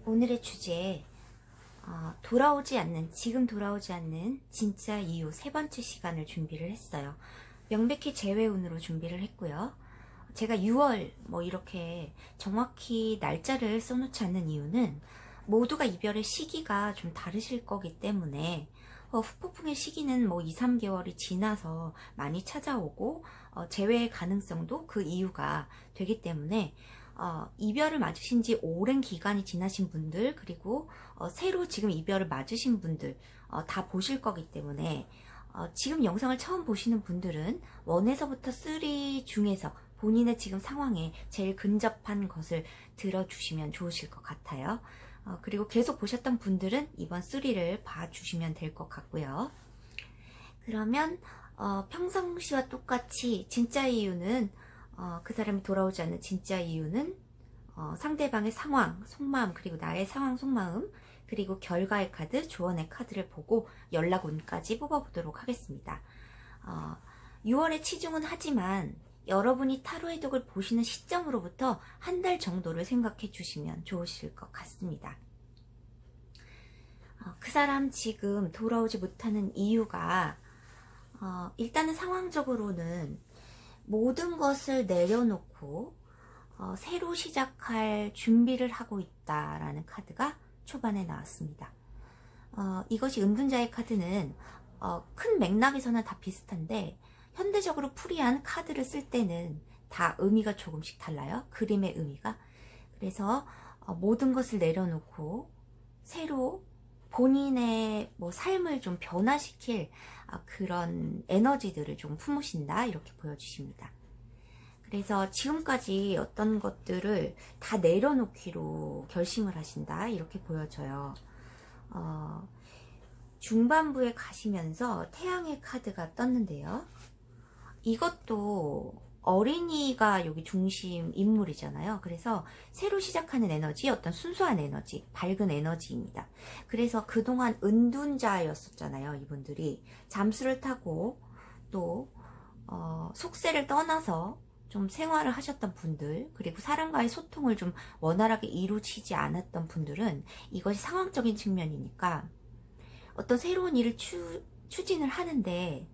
오늘의 주제, 지금 돌아오지 않는 진짜 이유 세 번째 시간을 준비를 했어요. 명백히 재회운으로 준비를 했고요. 제가 6월 이렇게 정확히 날짜를 써놓지 않는 이유는 모두가 이별의 시기가 좀 다르실 거기 때문에 후폭풍의 시기는 2, 3개월이 지나서 많이 찾아오고 재회의 가능성도 그 이유가 되기 때문에 이별을 맞으신 지 오랜 기간이 지나신 분들, 그리고 새로 지금 이별을 맞으신 분들 다 보실 거기 때문에 지금 영상을 처음 보시는 분들은 1에서부터 3 중에서 본인의 지금 상황에 제일 근접한 것을 들어주시면 좋으실 것 같아요. 그리고 계속 보셨던 분들은 이번 3를 봐주시면 될 것 같고요. 그러면 평상시와 똑같이 진짜 이유는 그 사람이 돌아오지 않는 진짜 이유는 상대방의 상황, 속마음, 그리고 나의 상황, 속마음, 그리고 결과의 카드, 조언의 카드를 보고 연락운까지 뽑아보도록 하겠습니다. 6월에 치중은 하지만 여러분이 타로 해독을 보시는 시점으로부터 한 달 정도를 생각해 주시면 좋으실 것 같습니다. 그 사람 지금 돌아오지 못하는 이유가 일단은 상황적으로는 모든 것을 내려놓고 새로 시작할 준비를 하고 있다라는 카드가 초반에 나왔습니다. 이것이 은둔자의 카드는 큰 맥락에서는 다 비슷한데 현대적으로 풀이한 카드를 쓸 때는 다 의미가 조금씩 달라요. 그림의 의미가. 그래서 모든 것을 내려놓고 새로 본인의 삶을 좀 변화시킬 그런 에너지들을 좀 품으신다, 이렇게 보여주십니다. 그래서 지금까지 어떤 것들을 다 내려놓기로 결심을 하신다, 이렇게 보여져요. 중반부에 가시면서 태양의 카드가 떴는데요. 이것도 어린이가 여기 중심 인물이잖아요. 그래서 새로 시작하는 에너지, 어떤 순수한 에너지, 밝은 에너지입니다. 그래서 그동안 은둔자였었잖아요. 이분들이 잠수를 타고 또 속세를 떠나서 좀 생활을 하셨던 분들, 그리고 사람과의 소통을 좀 원활하게 이루어지지 않았던 분들은 이것이 상황적인 측면이니까 어떤 새로운 일을 추진을 하는데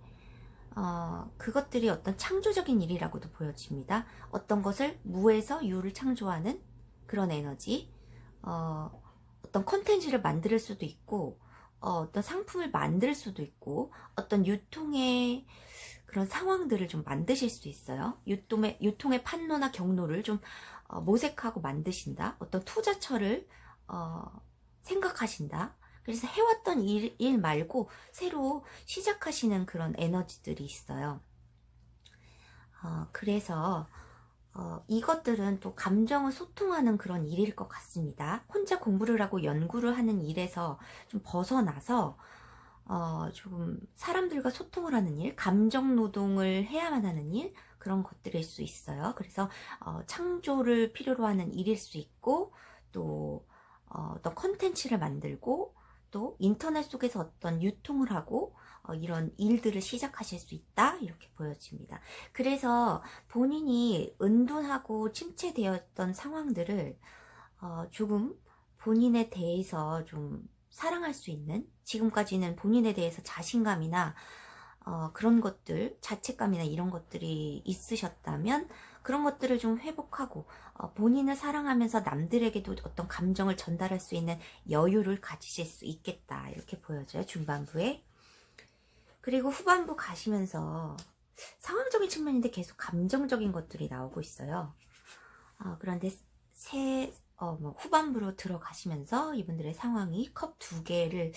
그것들이 어떤 창조적인 일이라고도 보여집니다. 어떤 것을 무에서 유를 창조하는 그런 에너지, 어떤 컨텐츠를 만들 수도 있고 어떤 상품을 만들 수도 있고, 어떤 유통의 그런 상황들을 좀 만드실 수 있어요. 유통의 판로나 경로를 좀 모색하고 만드신다. 어떤 투자처를 생각하신다. 그래서 해왔던 일 말고 새로 시작하시는 그런 에너지들이 있어요. 그래서 이것들은 또 감정을 소통하는 그런 일일 것 같습니다. 혼자 공부를 하고 연구를 하는 일에서 좀 벗어나서 조금 사람들과 소통을 하는 일, 감정 노동을 해야만 하는 일, 그런 것들일 수 있어요. 그래서 창조를 필요로 하는 일일 수 있고, 또 어떤 컨텐츠를 만들고, 또 인터넷 속에서 어떤 유통을 하고 이런 일들을 시작하실 수 있다, 이렇게 보여집니다. 그래서 본인이 은둔하고 침체되었던 상황들을 조금 본인에 대해서 좀 사랑할 수 있는, 지금까지는 본인에 대해서 자신감이나 그런 것들, 자책감이나 이런 것들이 있으셨다면 그런 것들을 좀 회복하고 본인을 사랑하면서 남들에게도 어떤 감정을 전달할 수 있는 여유를 가지실 수 있겠다, 이렇게 보여져요, 중반부에. 그리고 후반부 가시면서 상황적인 측면인데 계속 감정적인 것들이 나오고 있어요. 그런데 후반부로 들어가시면서 이분들의 상황이 컵 2개를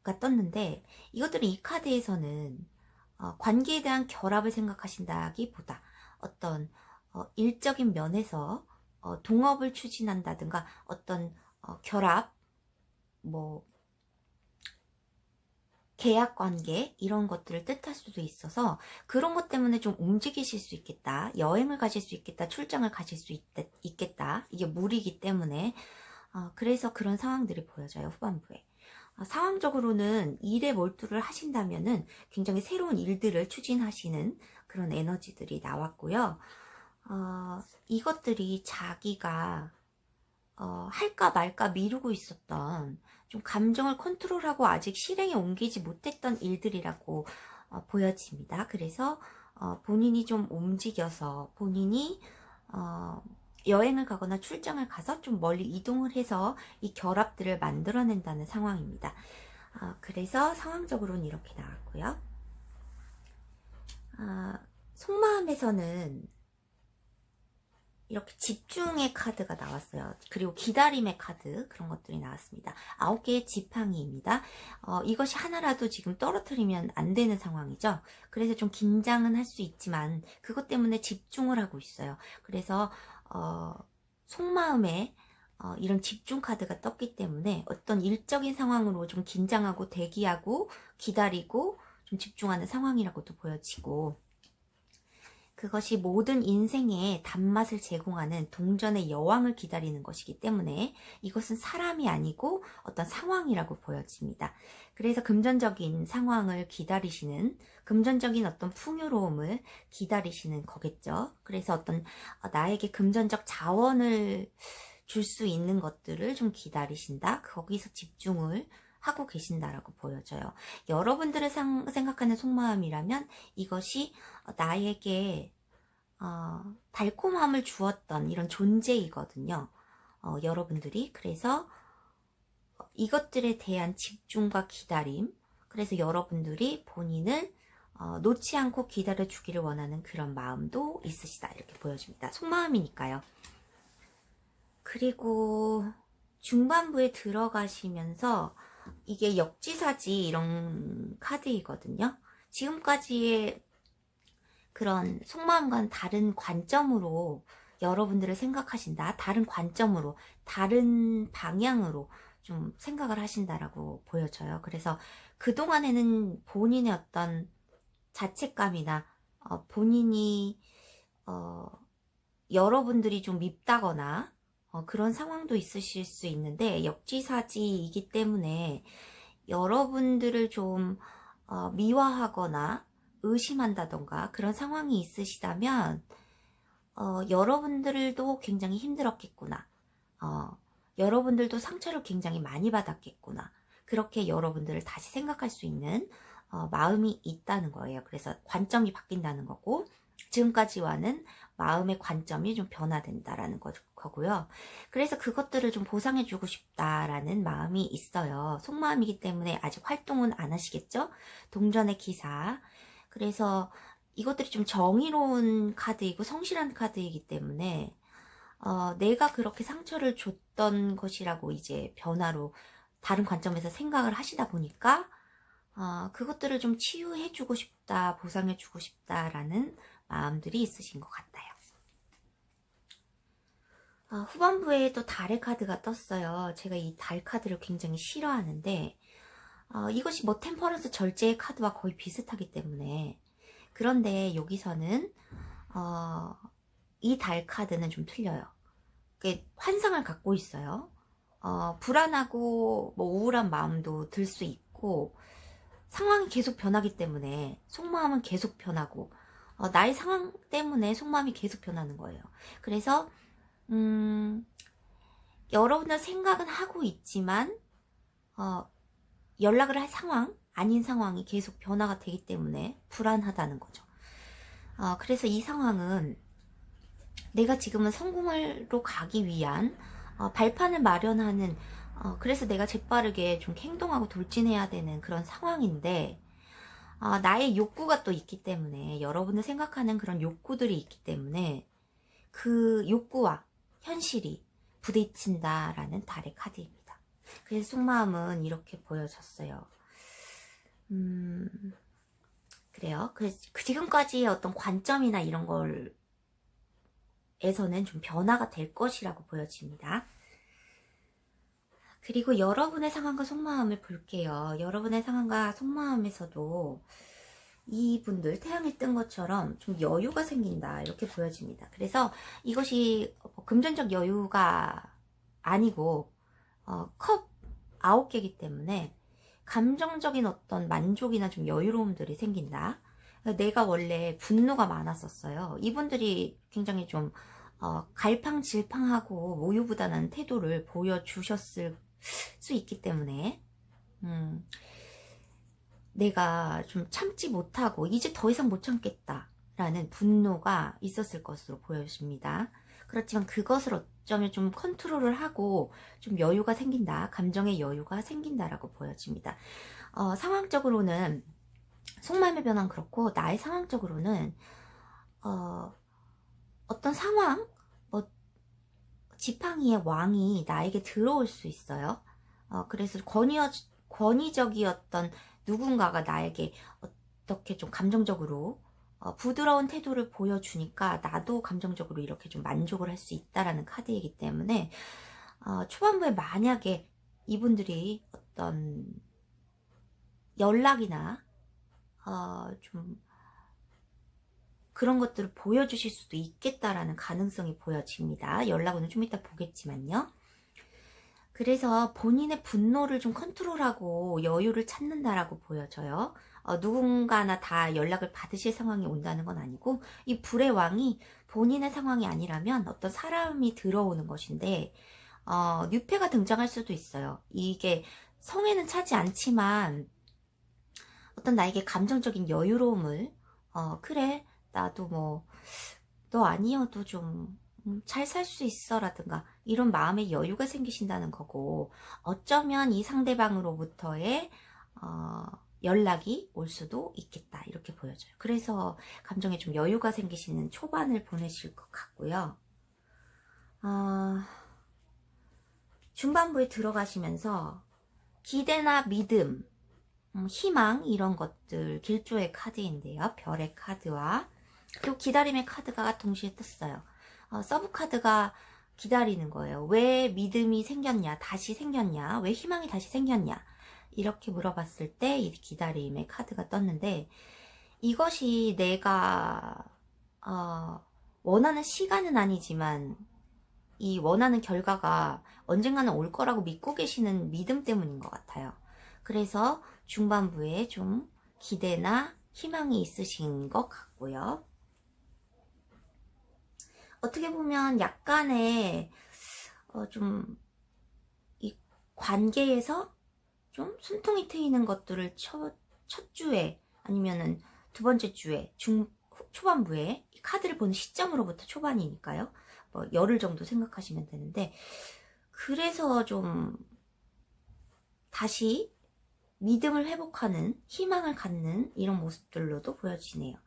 가 떴는데, 이것들은 이 카드에서는 관계에 대한 결합을 생각하신다기보다 어떤 일적인 면에서 동업을 추진한다든가 어떤 결합, 뭐 계약 관계, 이런 것들을 뜻할 수도 있어서 그런 것 때문에 좀 움직이실 수 있겠다, 여행을 가실 수 있겠다, 출장을 가실 수 있겠다. 이게 물이기 때문에 그래서 그런 상황들이 보여져요, 후반부에. 상황적으로는 일에 몰두를 하신다면은 굉장히 새로운 일들을 추진하시는 그런 에너지들이 나왔고요. 이것들이 자기가 할까 말까 미루고 있었던, 좀 감정을 컨트롤하고 아직 실행에 옮기지 못했던 일들이라고 보여집니다. 그래서 본인이 좀 움직여서, 본인이 여행을 가거나 출장을 가서 좀 멀리 이동을 해서 이 결합들을 만들어낸다는 상황입니다. 그래서 상황적으로는 이렇게 나왔고요. 속마음에서는 이렇게 집중의 카드가 나왔어요. 그리고 기다림의 카드, 그런 것들이 나왔습니다. 9개의 지팡이입니다. 이것이 하나라도 지금 떨어뜨리면 안 되는 상황이죠. 그래서 좀 긴장은 할 수 있지만 그것 때문에 집중을 하고 있어요. 그래서 속마음에 이런 집중 카드가 떴기 때문에 어떤 일적인 상황으로 좀 긴장하고 대기하고 기다리고 좀 집중하는 상황이라고도 보여지고, 그것이 모든 인생의 단맛을 제공하는 동전의 여왕을 기다리는 것이기 때문에 이것은 사람이 아니고 어떤 상황이라고 보여집니다. 그래서 금전적인 상황을 기다리시는, 금전적인 어떤 풍요로움을 기다리시는 거겠죠. 그래서 어떤 나에게 금전적 자원을 줄 수 있는 것들을 좀 기다리신다, 거기서 집중을 하고 계신다라고 보여져요. 여러분들을 생각하는 속마음이라면 이것이 나에게 달콤함을 주었던 이런 존재이거든요. 여러분들이. 그래서 이것들에 대한 집중과 기다림, 그래서 여러분들이 본인을 놓지 않고 기다려주기를 원하는 그런 마음도 있으시다, 이렇게 보여집니다. 속마음이니까요. 그리고 중반부에 들어가시면서 이게 역지사지 이런 카드이거든요. 지금까지의 그런 속마음과는 다른 관점으로 여러분들을 생각하신다, 다른 관점으로, 다른 방향으로 좀 생각을 하신다라고 보여져요. 그래서 그동안에는 본인의 어떤 자책감이나 본인이 여러분들이 좀 밉다거나 그런 상황도 있으실 수 있는데, 역지사지이기 때문에 여러분들을 좀 미화하거나 의심한다던가 그런 상황이 있으시다면 여러분들도 굉장히 힘들었겠구나, 여러분들도 상처를 굉장히 많이 받았겠구나, 그렇게 여러분들을 다시 생각할 수 있는 마음이 있다는 거예요. 그래서 관점이 바뀐다는 거고, 지금까지와는 마음의 관점이 좀 변화된다라는 거고요. 그래서 그것들을 좀 보상해주고 싶다라는 마음이 있어요. 속마음이기 때문에 아직 활동은 안 하시겠죠? 동전의 기사. 그래서 이것들이 좀 정의로운 카드이고 성실한 카드이기 때문에 내가 그렇게 상처를 줬던 것이라고 이제 변화로 다른 관점에서 생각을 하시다 보니까 그것들을 좀 치유해주고 싶다, 보상해주고 싶다라는 마음들이 있으신 것 같아요. 후반부에 또 달의 카드가 떴어요. 제가 이 달 카드를 굉장히 싫어하는데 이것이 뭐 템퍼런스 절제의 카드와 거의 비슷하기 때문에 그런데 여기서는 이 달 카드는 좀 틀려요. 환상을 갖고 있어요. 불안하고 뭐 우울한 마음도 들 수 있고 상황이 계속 변하기 때문에 속마음은 계속 변하고 나의 상황 때문에 속마음이 계속 변하는 거예요. 그래서 여러분들 생각은 하고 있지만 연락을 할 상황, 아닌 상황이 계속 변화가 되기 때문에 불안하다는 거죠. 그래서 이 상황은 내가 지금은 성공으로 가기 위한 발판을 마련하는 그래서 내가 재빠르게 좀 행동하고 돌진해야 되는 그런 상황인데 나의 욕구가 또 있기 때문에 여러분을 생각하는 그런 욕구들이 있기 때문에 그 욕구와 현실이 부딪힌다라는 달의 카드입니다. 그래서 속마음은 이렇게 보여졌어요. 그래요. 그래서 지금까지의 어떤 관점이나 이런 걸 에서는 좀 변화가 될 것이라고 보여집니다. 그리고 여러분의 상황과 속마음을 볼게요. 여러분의 상황과 속마음에서도 이분들 태양이 뜬 것처럼 좀 여유가 생긴다 이렇게 보여집니다. 그래서 이것이 금전적 여유가 아니고 컵 9개이기 때문에 감정적인 어떤 만족이나 좀 여유로움들이 생긴다. 내가 원래 분노가 많았었어요. 이분들이 굉장히 좀 갈팡질팡하고 모유부단한 태도를 보여주셨을 수 있기 때문에 내가 좀 참지 못하고 이제 더 이상 못 참겠다 라는 분노가 있었을 것으로 보여집니다. 그렇지만 그것을 어쩌면 좀 컨트롤을 하고 좀 여유가 생긴다, 감정의 여유가 생긴다라고 보여집니다. 상황적으로는 속마음의 변화는 그렇고 나의 상황적으로는 어떤 상황, 지팡이의 왕이 나에게 들어올 수 있어요. 그래서 권위적이었던 누군가가 나에게 어떻게 좀 감정적으로 부드러운 태도를 보여주니까 나도 감정적으로 이렇게 좀 만족을 할 수 있다라는 카드이기 때문에 초반부에 만약에 이분들이 어떤 연락이나 좀 그런 것들을 보여주실 수도 있겠다라는 가능성이 보여집니다. 연락은 좀 이따 보겠지만요. 그래서 본인의 분노를 좀 컨트롤하고 여유를 찾는다라고 보여져요. 누군가나 다 연락을 받으실 상황이 온다는 건 아니고 이 불의 왕이 본인의 상황이 아니라면 어떤 사람이 들어오는 것인데 뉴페가 등장할 수도 있어요. 이게 성에는 차지 않지만 어떤 나에게 감정적인 여유로움을 그래 나도 뭐 너 아니어도 좀 잘 살 수 있어 라든가 이런 마음의 여유가 생기신다는 거고 어쩌면 이 상대방으로부터의 연락이 올 수도 있겠다 이렇게 보여져요. 그래서 감정에 좀 여유가 생기시는 초반을 보내실 것 같고요. 중반부에 들어가시면서 기대나 믿음, 희망 이런 것들 길조의 카드인데요. 별의 카드와 그리고 기다림의 카드가 동시에 떴어요. 서브 카드가 기다리는 거예요. 왜 믿음이 생겼냐, 다시 생겼냐, 왜 희망이 다시 생겼냐 이렇게 물어봤을 때 이 기다림의 카드가 떴는데 이것이 내가 원하는 시간은 아니지만 이 원하는 결과가 언젠가는 올 거라고 믿고 계시는 믿음 때문인 것 같아요. 그래서 중반부에 좀 기대나 희망이 있으신 것 같고요. 어떻게 보면 약간의 좀 이 관계에서 좀 숨통이 트이는 것들을 첫 주에 아니면은 두 번째 주에 초반부에 이 카드를 보는 시점으로부터 초반이니까요. 뭐 열흘 정도 생각하시면 되는데, 그래서 좀 다시 믿음을 회복하는, 희망을 갖는 이런 모습들로도 보여지네요.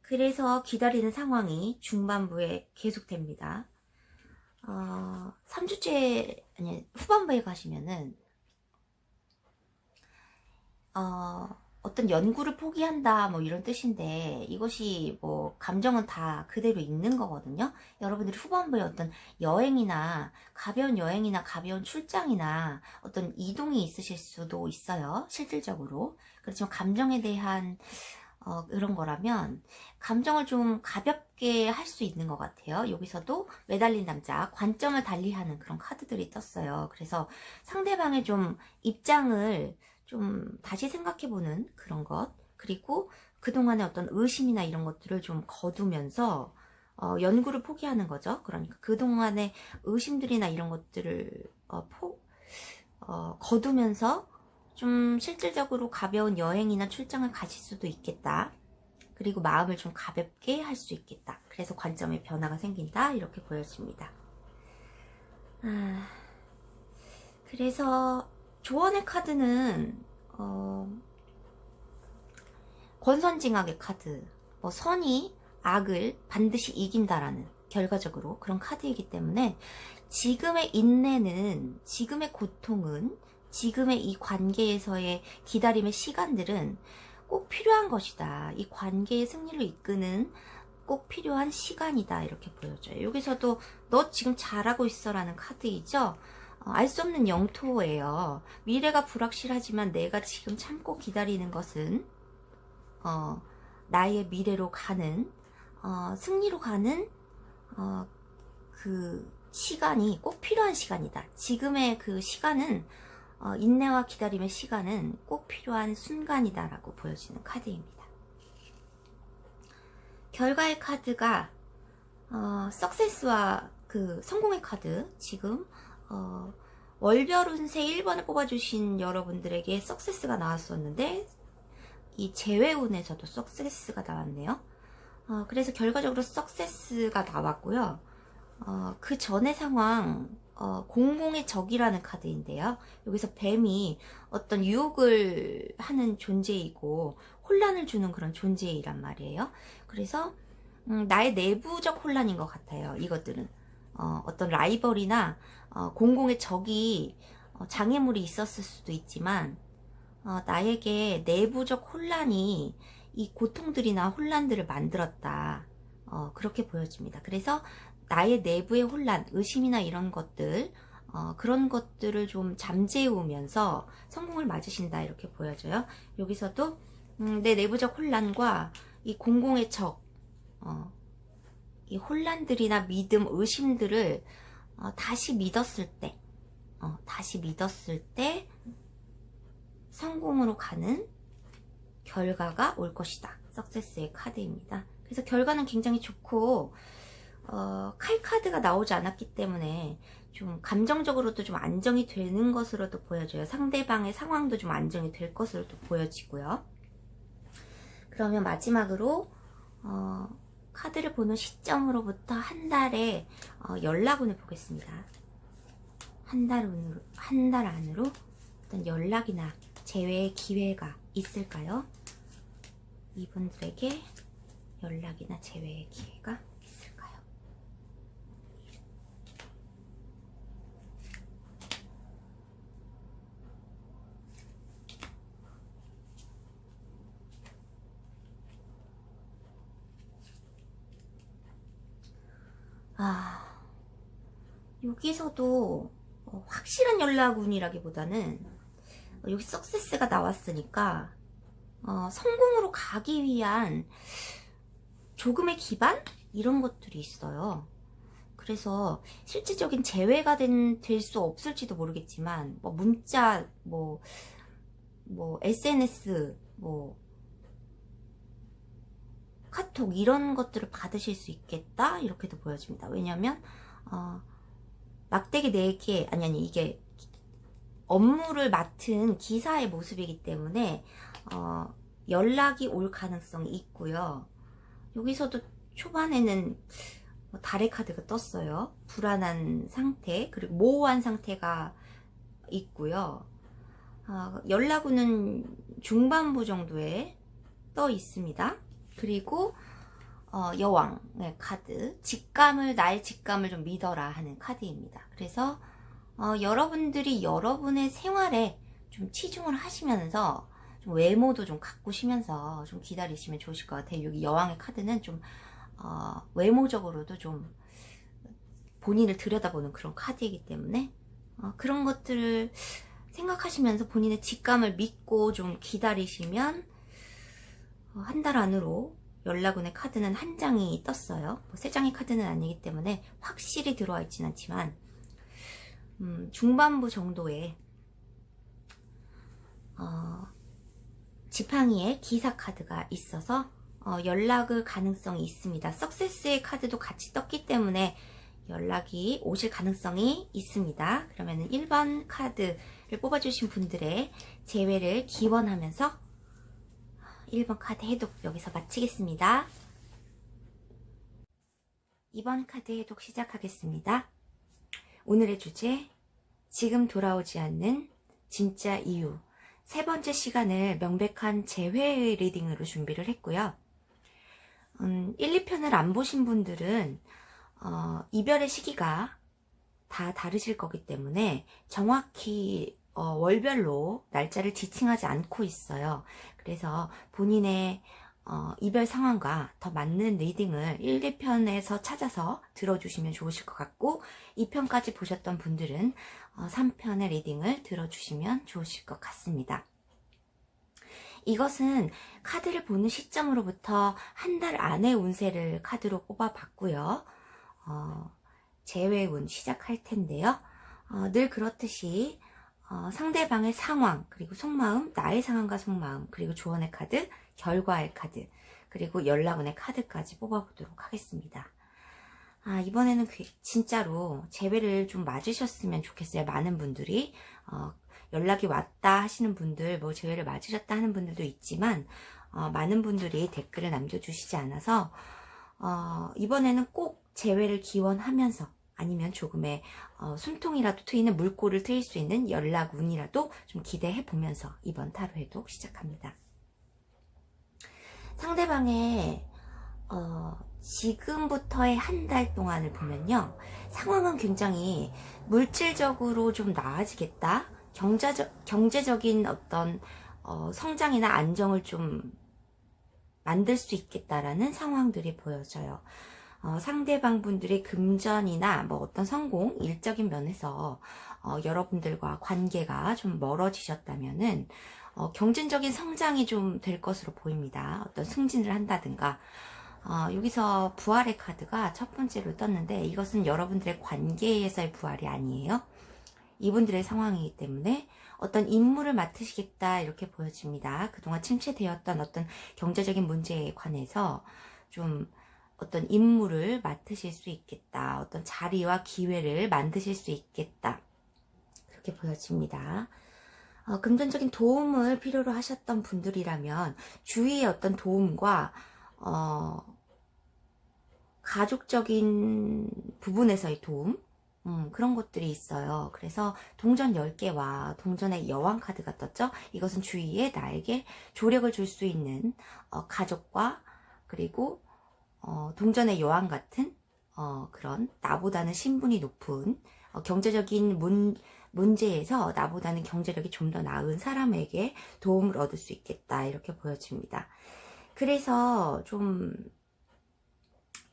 그래서 기다리는 상황이 중반부에 계속됩니다. 3주째, 아니, 후반부에 가시면은, 어떤 연구를 포기한다, 뭐 이런 뜻인데, 이것이 뭐, 감정은 다 그대로 있는 거거든요. 여러분들이 후반부에 어떤 여행이나, 가벼운 여행이나, 가벼운 출장이나, 어떤 이동이 있으실 수도 있어요. 실질적으로. 그렇지만 감정에 대한, 그런 거라면 감정을 좀 가볍게 할 수 있는 것 같아요. 여기서도 매달린 남자, 관점을 달리하는 그런 카드들이 떴어요. 그래서 상대방의 좀 입장을 좀 다시 생각해보는 그런 것, 그리고 그동안의 어떤 의심이나 이런 것들을 좀 거두면서 연구를 포기하는 거죠. 그러니까 그동안의 의심들이나 이런 것들을 거두면서 좀 실질적으로 가벼운 여행이나 출장을 가실 수도 있겠다. 그리고 마음을 좀 가볍게 할 수 있겠다. 그래서 관점의 변화가 생긴다. 이렇게 보여집니다. 그래서 조언의 카드는 권선징악의 카드, 뭐 선이 악을 반드시 이긴다라는 결과적으로 그런 카드이기 때문에 지금의 인내는, 지금의 고통은, 지금의 이 관계에서의 기다림의 시간들은 꼭 필요한 것이다. 이 관계의 승리를 이끄는 꼭 필요한 시간이다. 이렇게 보여져요. 여기서도 너 지금 잘하고 있어 라는 카드이죠. 알 수 없는 영토예요. 미래가 불확실하지만 내가 지금 참고 기다리는 것은 나의 미래로 가는, 승리로 가는 그 시간이 꼭 필요한 시간이다. 지금의 그 시간은, 인내와 기다림의 시간은 꼭 필요한 순간이다 라고 보여지는 카드입니다. 결과의 카드가 석세스와 그 성공의 카드. 지금 월별 운세 1번을 뽑아주신 여러분들에게 석세스가 나왔었는데, 이 재회운에서도 석세스가 나왔네요. 그래서 결과적으로 석세스가 나왔고요. 그 전의 상황, 공공의 적이라는 카드인데요. 여기서 뱀이 어떤 유혹을 하는 존재이고 혼란을 주는 그런 존재이란 말이에요. 그래서 나의 내부적 혼란인 것 같아요. 이것들은 어떤 라이벌이나 공공의 적이, 장애물이 있었을 수도 있지만 나에게 내부적 혼란이 이 고통들이나 혼란들을 만들었다. 그렇게 보여집니다. 그래서 나의 내부의 혼란, 의심이나 이런 것들, 그런 것들을 좀 잠재우면서 성공을 맞으신다. 이렇게 보여져요. 여기서도 내 내부적 혼란과 이 공공의 적, 이 혼란들이나 믿음, 의심들을 다시 믿었을 때 성공으로 가는 결과가 올 것이다. 석세스의 카드입니다. 그래서 결과는 굉장히 좋고, 칼 카드가 나오지 않았기 때문에 좀 감정적으로도 좀 안정이 되는 것으로도 보여져요. 상대방의 상황도 좀 안정이 될 것으로도 보여지고요. 그러면 마지막으로 카드를 보는 시점으로부터 한 달의 연락운을 보겠습니다. 한 달 안으로 어떤 연락이나 재회의 기회가 있을까요? 이분들에게 연락이나 재회의 기회가 있을까요? 여기서도 확실한 연락운이라기보다는 여기 석세스가 나왔으니까 성공으로 가기 위한 조금의 기반? 이런 것들이 있어요. 그래서 실질적인 재회가 될 수 없을지도 모르겠지만 문자, SNS, 카톡 이런 것들을 받으실 수 있겠다. 이렇게도 보여집니다. 왜냐면 막대기 4개, 이게 업무를 맡은 기사의 모습이기 때문에 연락이 올 가능성이 있고요. 여기서도 초반에는 달의 카드가 떴어요. 불안한 상태, 그리고 모호한 상태가 있고요. 연라군은 중반부 정도에 떠 있습니다. 그리고 여왕의 카드, 나의 직감을 좀 믿어라 하는 카드입니다. 그래서 여러분들이 여러분의 생활에 좀 치중을 하시면서 좀 외모도 좀 가꾸시면서 좀 기다리시면 좋으실 것 같아요. 여기 여왕의 카드는 좀 외모적으로도 좀 본인을 들여다보는 그런 카드이기 때문에 그런 것들을 생각하시면서 본인의 직감을 믿고 좀 기다리시면 한 달 안으로 연라군의 카드는 한 장이 떴어요. 뭐 3장의 카드는 아니기 때문에 확실히 들어와 있진 않지만 중반부 정도에 지팡이에 기사 카드가 있어서 연락을 가능성이 있습니다. 석세스의 카드도 같이 떴기 때문에 연락이 오실 가능성이 있습니다. 그러면 1번 카드를 뽑아주신 분들의 재회를 기원하면서 1번 카드 해독 여기서 마치겠습니다. 2번 카드 해독 시작하겠습니다. 오늘의 주제, 지금 돌아오지 않는 진짜 이유. 3번째 시간을 명백한 재회 리딩으로 준비를 했고요. 1, 2편을 안 보신 분들은 이별의 시기가 다 다르실 거기 때문에 정확히 월별로 날짜를 지칭하지 않고 있어요. 그래서 본인의 이별 상황과 더 맞는 리딩을 1, 2편에서 찾아서 들어주시면 좋으실 것 같고 2편까지 보셨던 분들은 3편의 리딩을 들어주시면 좋으실 것 같습니다. 이것은 카드를 보는 시점으로부터 한 달 안의 운세를 카드로 뽑아봤고요. 재회운 시작할 텐데요. 늘 그렇듯이 상대방의 상황, 그리고 속마음, 나의 상황과 속마음, 그리고 조언의 카드, 결과의 카드, 그리고 연락운의 카드까지 뽑아보도록 하겠습니다. 이번에는 진짜로 재회를 좀 맞으셨으면 좋겠어요. 많은 분들이 연락이 왔다 하시는 분들, 뭐 재회를 맞으셨다 하는 분들도 있지만 많은 분들이 댓글을 남겨주시지 않아서 이번에는 꼭 재회를 기원하면서 아니면 조금의 숨통이라도 트이는 물꼬를 트일 수 있는 연락운이라도 좀 기대해 보면서 이번 타로 해독 시작합니다. 상대방의 지금부터의 한 달 동안을 보면요, 상황은 굉장히 물질적으로 좀 나아지겠다, 경제적인 어떤 성장이나 안정을 좀 만들 수 있겠다라는 상황들이 보여져요. 상대방 분들의 금전이나 뭐 어떤 성공, 일적인 면에서 여러분들과 관계가 좀 멀어지셨다면은 경제적인 성장이 좀 될 것으로 보입니다. 어떤 승진을 한다든가. 여기서 부활의 카드가 첫 번째로 떴는데 이것은 여러분들의 관계에서의 부활이 아니에요. 이분들의 상황이기 때문에 어떤 임무를 맡으시겠다 이렇게 보여집니다. 그동안 침체되었던 어떤 경제적인 문제에 관해서 좀 어떤 임무를 맡으실 수 있겠다. 어떤 자리와 기회를 만드실 수 있겠다. 그렇게 보여집니다. 금전적인 도움을 필요로 하셨던 분들이라면 주위의 어떤 도움과 가족적인 부분에서의 도움, 그런 것들이 있어요. 그래서 동전 10개와 동전의 여왕 카드가 떴죠. 이것은 주위에 나에게 조력을 줄 수 있는 가족과 그리고 동전의 여왕 같은 그런 나보다는 신분이 높은 경제적인 문제에서 나보다는 경제력이 좀 더 나은 사람에게 도움을 얻을 수 있겠다 이렇게 보여집니다. 그래서 좀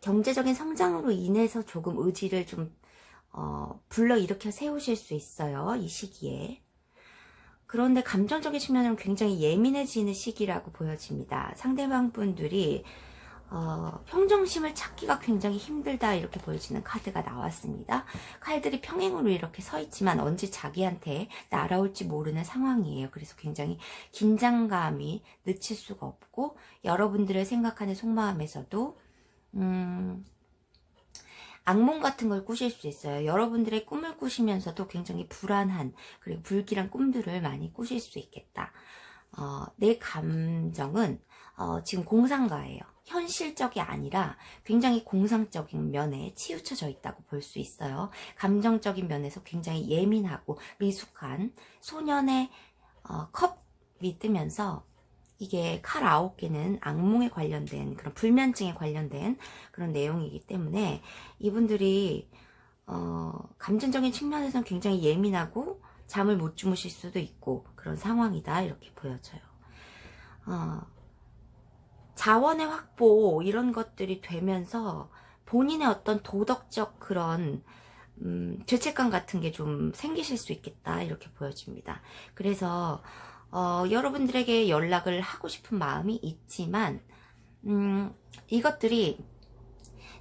경제적인 성장으로 인해서 조금 의지를 좀 불러일으켜 세우실 수 있어요. 이 시기에. 그런데 감정적인 측면으로는 굉장히 예민해지는 시기라고 보여집니다. 상대방 분들이 평정심을 찾기가 굉장히 힘들다 이렇게 보여지는 카드가 나왔습니다. 칼들이 평행으로 이렇게 서 있지만 언제 자기한테 날아올지 모르는 상황이에요. 그래서 굉장히 긴장감이 늦출 수가 없고 여러분들의 생각하는 속마음에서도 악몽 같은 걸 꾸실 수 있어요. 여러분들의 꿈을 꾸시면서도 굉장히 불안한 그리고 불길한 꿈들을 많이 꾸실 수 있겠다. 내 감정은 지금 공상가예요. 현실적이 아니라 굉장히 공상적인 면에 치우쳐져 있다고 볼 수 있어요. 감정적인 면에서 굉장히 예민하고 미숙한 소년의 컵이 뜨면서, 이게 칼 9개는 악몽에 관련된 그런 불면증에 관련된 그런 내용이기 때문에 이분들이 감정적인 측면에서는 굉장히 예민하고 잠을 못 주무실 수도 있고 그런 상황이다, 이렇게 보여져요. 자원의 확보 이런 것들이 되면서 본인의 어떤 도덕적 그런 죄책감 같은 게 좀 생기실 수 있겠다, 이렇게 보여집니다. 그래서 여러분들에게 연락을 하고 싶은 마음이 있지만 이것들이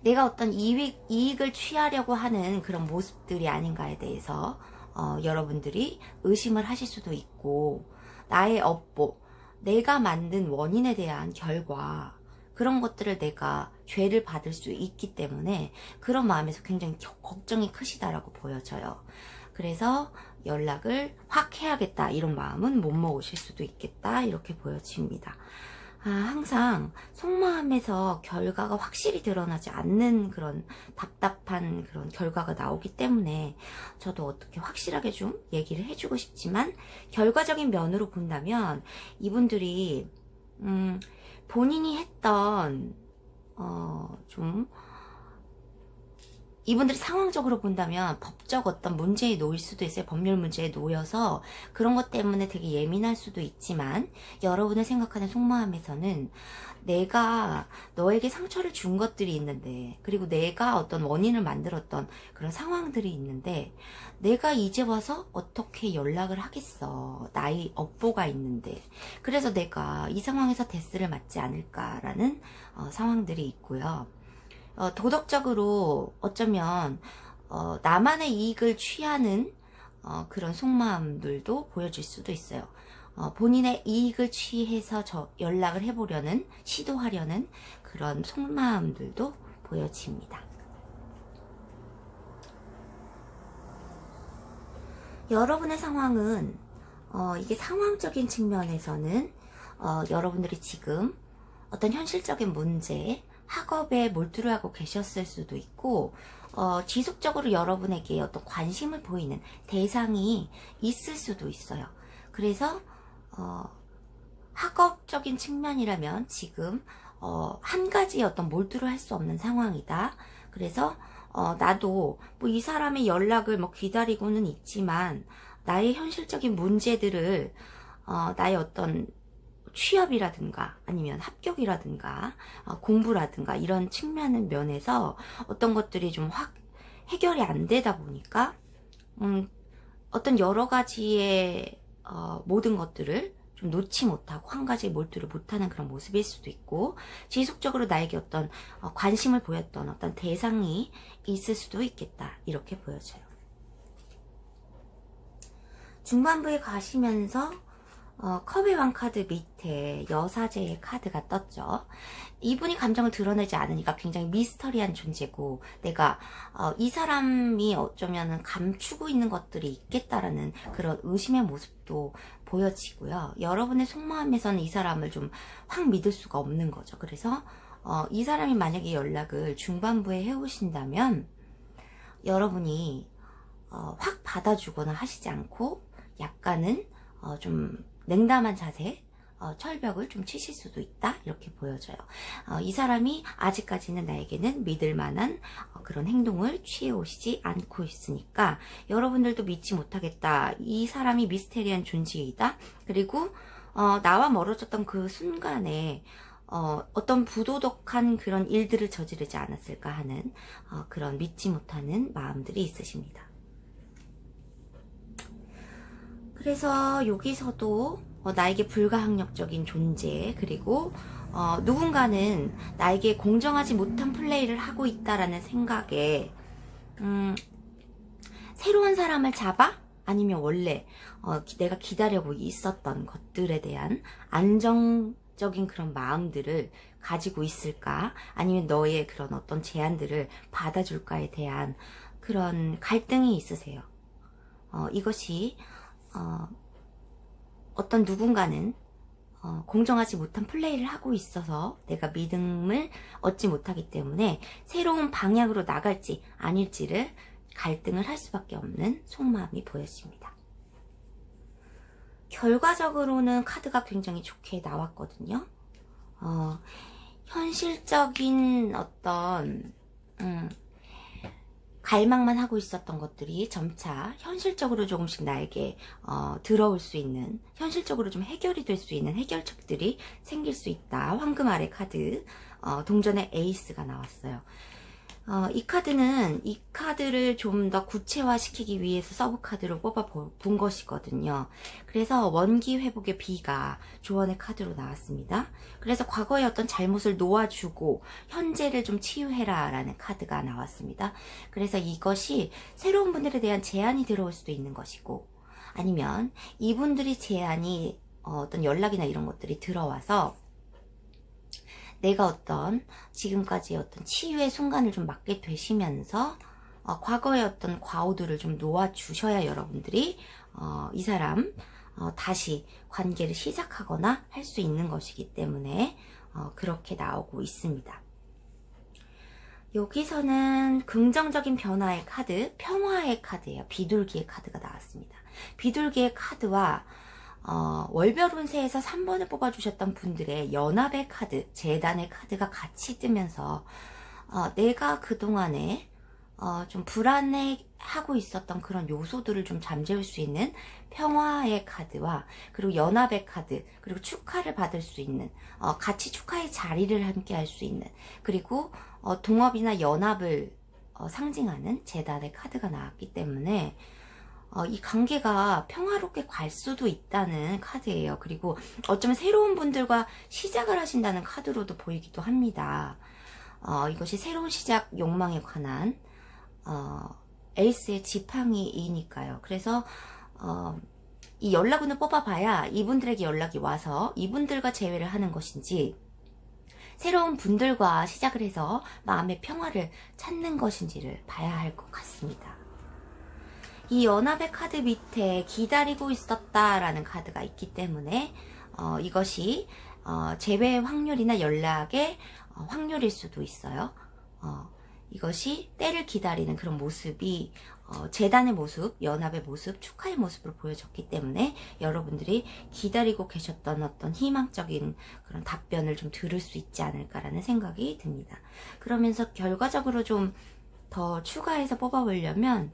내가 어떤 이익을 취하려고 하는 그런 모습들이 아닌가에 대해서 여러분들이 의심을 하실 수도 있고, 나의 업보, 내가 만든 원인에 대한 결과, 그런 것들을 내가 죄를 받을 수 있기 때문에 그런 마음에서 굉장히 걱정이 크시다라고 보여져요. 그래서 연락을 확 해야겠다 이런 마음은 못 먹으실 수도 있겠다, 이렇게 보여집니다. 항상 속마음에서 결과가 확실히 드러나지 않는 그런 답답한 그런 결과가 나오기 때문에 저도 어떻게 확실하게 좀 얘기를 해주고 싶지만, 결과적인 면으로 본다면 이분들이 본인이 했던 좀 이분들이 상황적으로 본다면 법적 어떤 문제에 놓일 수도 있어요. 법률 문제에 놓여서 그런 것 때문에 되게 예민할 수도 있지만, 여러분을 생각하는 속마음에서는 내가 너에게 상처를 준 것들이 있는데, 그리고 내가 어떤 원인을 만들었던 그런 상황들이 있는데, 내가 이제 와서 어떻게 연락을 하겠어. 나의 업보가 있는데. 그래서 내가 이 상황에서 데스를 맞지 않을까라는 상황들이 있고요. 도덕적으로 어쩌면 나만의 이익을 취하는 그런 속마음들도 보여질 수도 있어요. 본인의 이익을 취해서 연락을 해보려는, 시도하려는 그런 속마음들도 보여집니다. 여러분의 상황은 이게 상황적인 측면에서는 여러분들이 지금 어떤 현실적인 문제, 학업에 몰두를 하고 계셨을 수도 있고, 지속적으로 여러분에게 어떤 관심을 보이는 대상이 있을 수도 있어요. 그래서 학업적인 측면이라면 지금 한 가지의 어떤 몰두를 할 수 없는 상황이다. 그래서 나도 뭐 이 사람의 연락을 뭐 기다리고는 있지만, 나의 현실적인 문제들을 나의 어떤 취업이라든가 아니면 합격이라든가 공부라든가 이런 측면 면에서 어떤 것들이 좀 확 해결이 안 되다 보니까 어떤 여러 가지의 모든 것들을 좀 놓지 못하고 한 가지에 몰두를 못하는 그런 모습일 수도 있고, 지속적으로 나에게 어떤 관심을 보였던 어떤 대상이 있을 수도 있겠다, 이렇게 보여져요. 중반부에 가시면서 컵의 왕 카드 밑에 여사제의 카드가 떴죠. 이분이 감정을 드러내지 않으니까 굉장히 미스터리한 존재고, 내가 이 사람이 어쩌면 감추고 있는 것들이 있겠다라는 그런 의심의 모습도 보여지고요. 여러분의 속마음에서는 이 사람을 좀 확 믿을 수가 없는 거죠. 그래서 이 사람이 만약에 연락을 중반부에 해오신다면 여러분이 확 받아주거나 하시지 않고 약간은 좀 냉담한 자세, 철벽을 좀 치실 수도 있다, 이렇게 보여져요. 이 사람이 아직까지는 나에게는 믿을 만한 그런 행동을 취해 오시지 않고 있으니까 여러분들도 믿지 못하겠다. 이 사람이 미스테리한 존재이다. 그리고 나와 멀어졌던 그 순간에 어떤 부도덕한 그런 일들을 저지르지 않았을까 하는 그런 믿지 못하는 마음들이 있으십니다. 그래서 여기서도 나에게 불가항력적인 존재, 그리고 누군가는 나에게 공정하지 못한 플레이를 하고 있다라는 생각에 새로운 사람을 잡아? 아니면 원래 내가 기다리고 있었던 것들에 대한 안정적인 그런 마음들을 가지고 있을까? 아니면 너의 그런 어떤 제안들을 받아줄까에 대한 그런 갈등이 있으세요. 이것이 어떤 누군가는 공정하지 못한 플레이를 하고 있어서 내가 믿음을 얻지 못하기 때문에 새로운 방향으로 나갈지 아닐지를 갈등을 할 수밖에 없는 속마음이 보였습니다. 결과적으로는 카드가 굉장히 좋게 나왔거든요. 현실적인 어떤 갈망만 하고 있었던 것들이 점차 현실적으로 조금씩 나에게 들어올 수 있는, 현실적으로 좀 해결이 될 수 있는 해결책들이 생길 수 있다. 황금 아래 카드, 동전의 에이스가 나왔어요. 이 카드는 이 카드를 좀 더 구체화시키기 위해서 서브 카드로 뽑아 본 것이거든요. 그래서 원기 회복의 B가 조언의 카드로 나왔습니다. 그래서 과거의 어떤 잘못을 놓아주고 현재를 좀 치유해라 라는 카드가 나왔습니다. 그래서 이것이 새로운 분들에 대한 제안이 들어올 수도 있는 것이고, 아니면 이분들이 제안이 어떤 연락이나 이런 것들이 들어와서 내가 어떤 지금까지의 어떤 치유의 순간을 좀 맞게 되시면서 과거의 어떤 과오들을 좀 놓아주셔야 여러분들이 이 사람 다시 관계를 시작하거나 할 수 있는 것이기 때문에 그렇게 나오고 있습니다. 여기서는 긍정적인 변화의 카드, 평화의 카드예요. 비둘기의 카드가 나왔습니다. 비둘기의 카드와 월별 운세에서 3번을 뽑아주셨던 분들의 연합의 카드, 재단의 카드가 같이 뜨면서 내가 그동안에 좀 불안해하고 있었던 그런 요소들을 좀 잠재울 수 있는 평화의 카드와, 그리고 연합의 카드, 그리고 축하를 받을 수 있는, 같이 축하의 자리를 함께 할 수 있는, 그리고 동업이나 연합을 상징하는 재단의 카드가 나왔기 때문에 이 관계가 평화롭게 갈 수도 있다는 카드예요. 그리고 어쩌면 새로운 분들과 시작을 하신다는 카드로도 보이기도 합니다. 이것이 새로운 시작 욕망에 관한 에이스의 지팡이이니까요. 그래서 이 연락운을 뽑아봐야 이분들에게 연락이 와서 이분들과 재회를 하는 것인지, 새로운 분들과 시작을 해서 마음의 평화를 찾는 것인지를 봐야 할 것 같습니다. 이 연합의 카드 밑에 기다리고 있었다라는 카드가 있기 때문에 이것이 재회 확률이나 연락의 확률일 수도 있어요. 이것이 때를 기다리는 그런 모습이 재단의 모습, 연합의 모습, 축하의 모습으로 보여졌기 때문에 여러분들이 기다리고 계셨던 어떤 희망적인 그런 답변을 좀 들을 수 있지 않을까라는 생각이 듭니다. 그러면서 결과적으로 좀 더 추가해서 뽑아보려면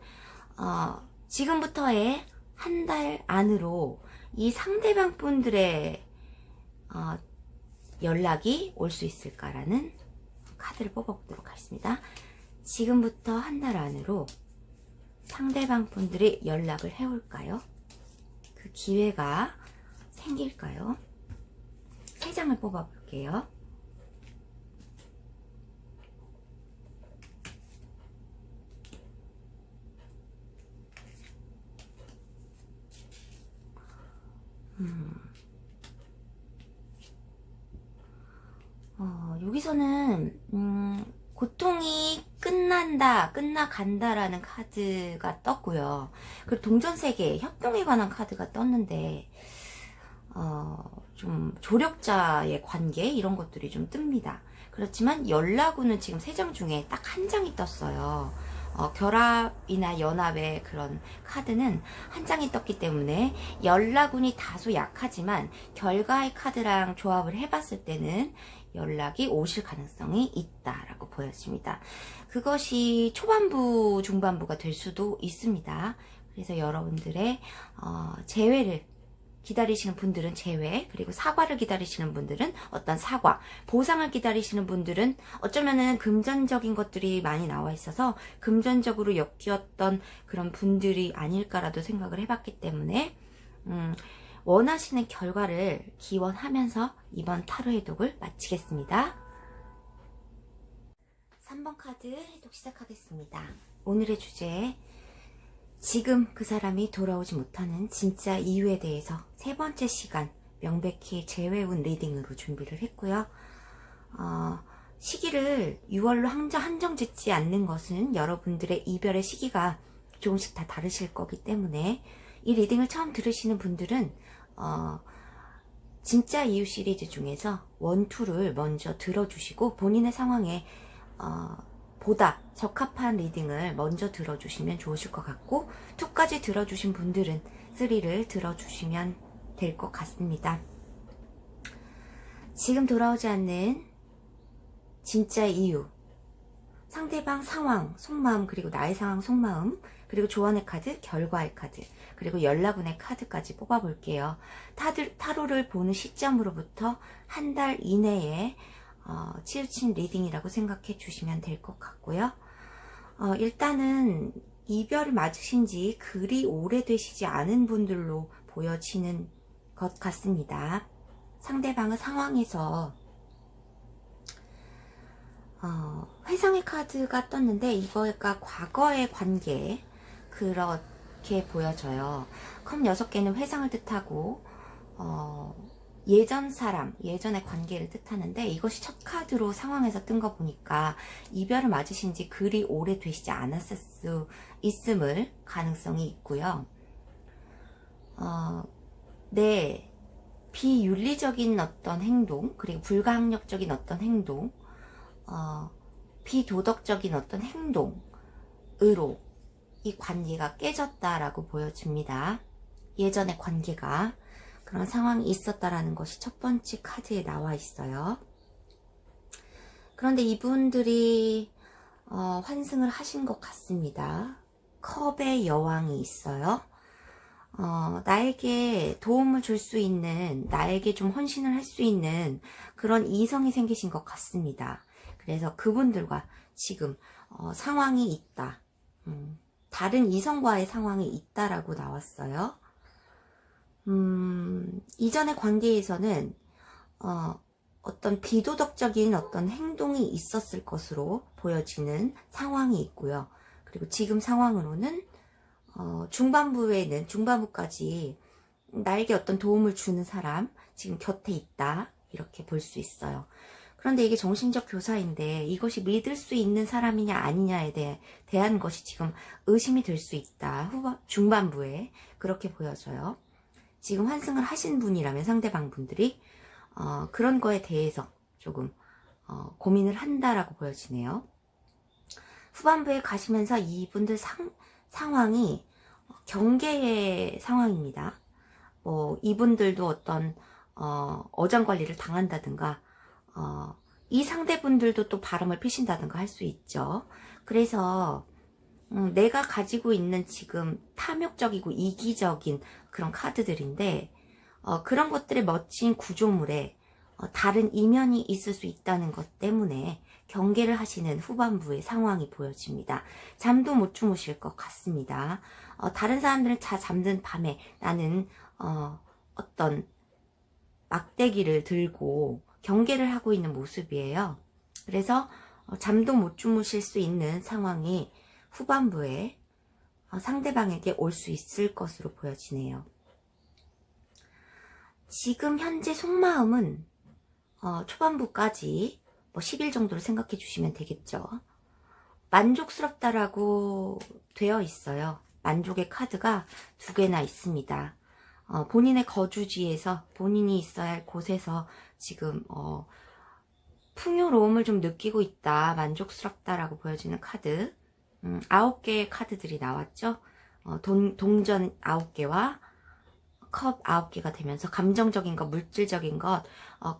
지금부터의 한 달 안으로 이 상대방 분들의 연락이 올 수 있을까라는 카드를 뽑아보도록 하겠습니다. 지금부터 한 달 안으로 상대방 분들이 연락을 해올까요? 그 기회가 생길까요? 3장을 뽑아볼게요. 여기서는 고통이 끝난다, 끝나간다라는 카드가 떴고요. 그리고 동전세계, 협동에 관한 카드가 떴는데 좀 조력자의 관계 이런 것들이 좀 뜹니다. 그렇지만 연락운은 지금 3장 중에 딱 한 장이 떴어요. 결합이나 연합의 그런 카드는 한 장이 떴기 때문에 연락운이 다소 약하지만 결과의 카드랑 조합을 해봤을 때는 연락이 오실 가능성이 있다라고 보여집니다. 그것이 초반부, 중반부가 될 수도 있습니다. 그래서 여러분들의 재회를 기다리시는 분들은 재회, 그리고 사과를 기다리시는 분들은 어떤 사과, 보상을 기다리시는 분들은 어쩌면은 금전적인 것들이 많이 나와 있어서 금전적으로 엮였던 그런 분들이 아닐까라도 생각을 해봤기 때문에 원하시는 결과를 기원하면서 이번 타로 해독을 마치겠습니다. 3번 카드 해독 시작하겠습니다. 오늘의 주제, 지금 그 사람이 돌아오지 못하는 진짜 이유에 대해서 3번째 시간 명백히 재회운 리딩으로 준비를 했고요. 시기를 6월로 한정 짓지 않는 것은 여러분들의 이별의 시기가 조금씩 다 다르실 거기 때문에 이 리딩을 처음 들으시는 분들은 진짜 이유 시리즈 중에서 1, 2를 먼저 들어주시고 본인의 상황에 보다 적합한 리딩을 먼저 들어주시면 좋으실 것 같고, 2까지 들어주신 분들은 3를 들어주시면 될 것 같습니다. 지금 돌아오지 않는 진짜 이유, 상대방 상황, 속마음, 그리고 나의 상황, 속마음, 그리고 조언의 카드, 결과의 카드, 그리고 연락운의 카드까지 뽑아볼게요. 타로를 보는 시점으로부터 한 달 이내에 치우친 리딩이라고 생각해 주시면 될 것 같고요. 일단은 이별을 맞으신 지 그리 오래되시지 않은 분들로 보여지는 것 같습니다. 상대방의 상황에서 회상의 카드가 떴는데, 이거가 과거의 관계, 그렇게 보여져요. 컵 6개는 회상을 뜻하고 예전 사람, 예전의 관계를 뜻하는데, 이것이 첫 카드로 상황에서 뜬 거 보니까 이별을 맞으신 지 그리 오래 되시지 않았을 수 있음을 가능성이 있고요. 네, 비윤리적인 어떤 행동, 그리고 불가항력적인 어떤 행동, 비도덕적인 어떤 행동으로 이 관계가 깨졌다라고 보여집니다. 예전의 관계가 그런 상황이 있었다라는 것이 첫 번째 카드에 나와 있어요. 그런데 이분들이 환승을 하신 것 같습니다. 컵의 여왕이 있어요. 나에게 도움을 줄 수 있는, 나에게 좀 헌신을 할 수 있는 그런 이성이 생기신 것 같습니다. 그래서 그분들과 지금 상황이 있다. 다른 이성과의 상황이 있다라고 나왔어요. 이전의 관계에서는 어떤 비도덕적인 어떤 행동이 있었을 것으로 보여지는 상황이 있고요. 그리고 지금 상황으로는 중반부까지 나에게 어떤 도움을 주는 사람 지금 곁에 있다, 이렇게 볼 수 있어요. 그런데 이게 정신적 교사인데 이것이 믿을 수 있는 사람이냐 아니냐에 대한 것이 지금 의심이 될 수 있다. 중반부에 그렇게 보여져요. 지금 환승을 하신 분이라면 상대방 분들이 그런 거에 대해서 조금 고민을 한다라고 보여지네요. 후반부에 가시면서 이분들 상황이 경계의 상황입니다. 이분들도 어떤 어장관리를 당한다든가 이 상대분들도 또 바람을 피신다든가 할 수 있죠. 그래서 내가 가지고 있는 지금 탐욕적이고 이기적인 그런 카드들인데, 그런 것들의 멋진 구조물에 다른 이면이 있을 수 있다는 것 때문에 경계를 하시는 후반부의 상황이 보여집니다. 잠도 못 주무실 것 같습니다. 다른 사람들은 다 잠든 밤에 나는 어떤 막대기를 들고 경계를 하고 있는 모습이에요. 그래서 잠도 못 주무실 수 있는 상황이 후반부에 상대방에게 올 수 있을 것으로 보여지네요. 지금 현재 속마음은 초반부까지 10일 정도로 생각해 주시면 되겠죠. 만족스럽다라고 되어 있어요. 만족의 카드가 2개나 있습니다. 본인의 거주지에서, 본인이 있어야 할 곳에서 지금 풍요로움을 좀 느끼고 있다, 만족스럽다라고 보여지는 카드. 9개의 카드들이 나왔죠. 동전 9개와 컵 9개가 되면서 감정적인 것, 물질적인 것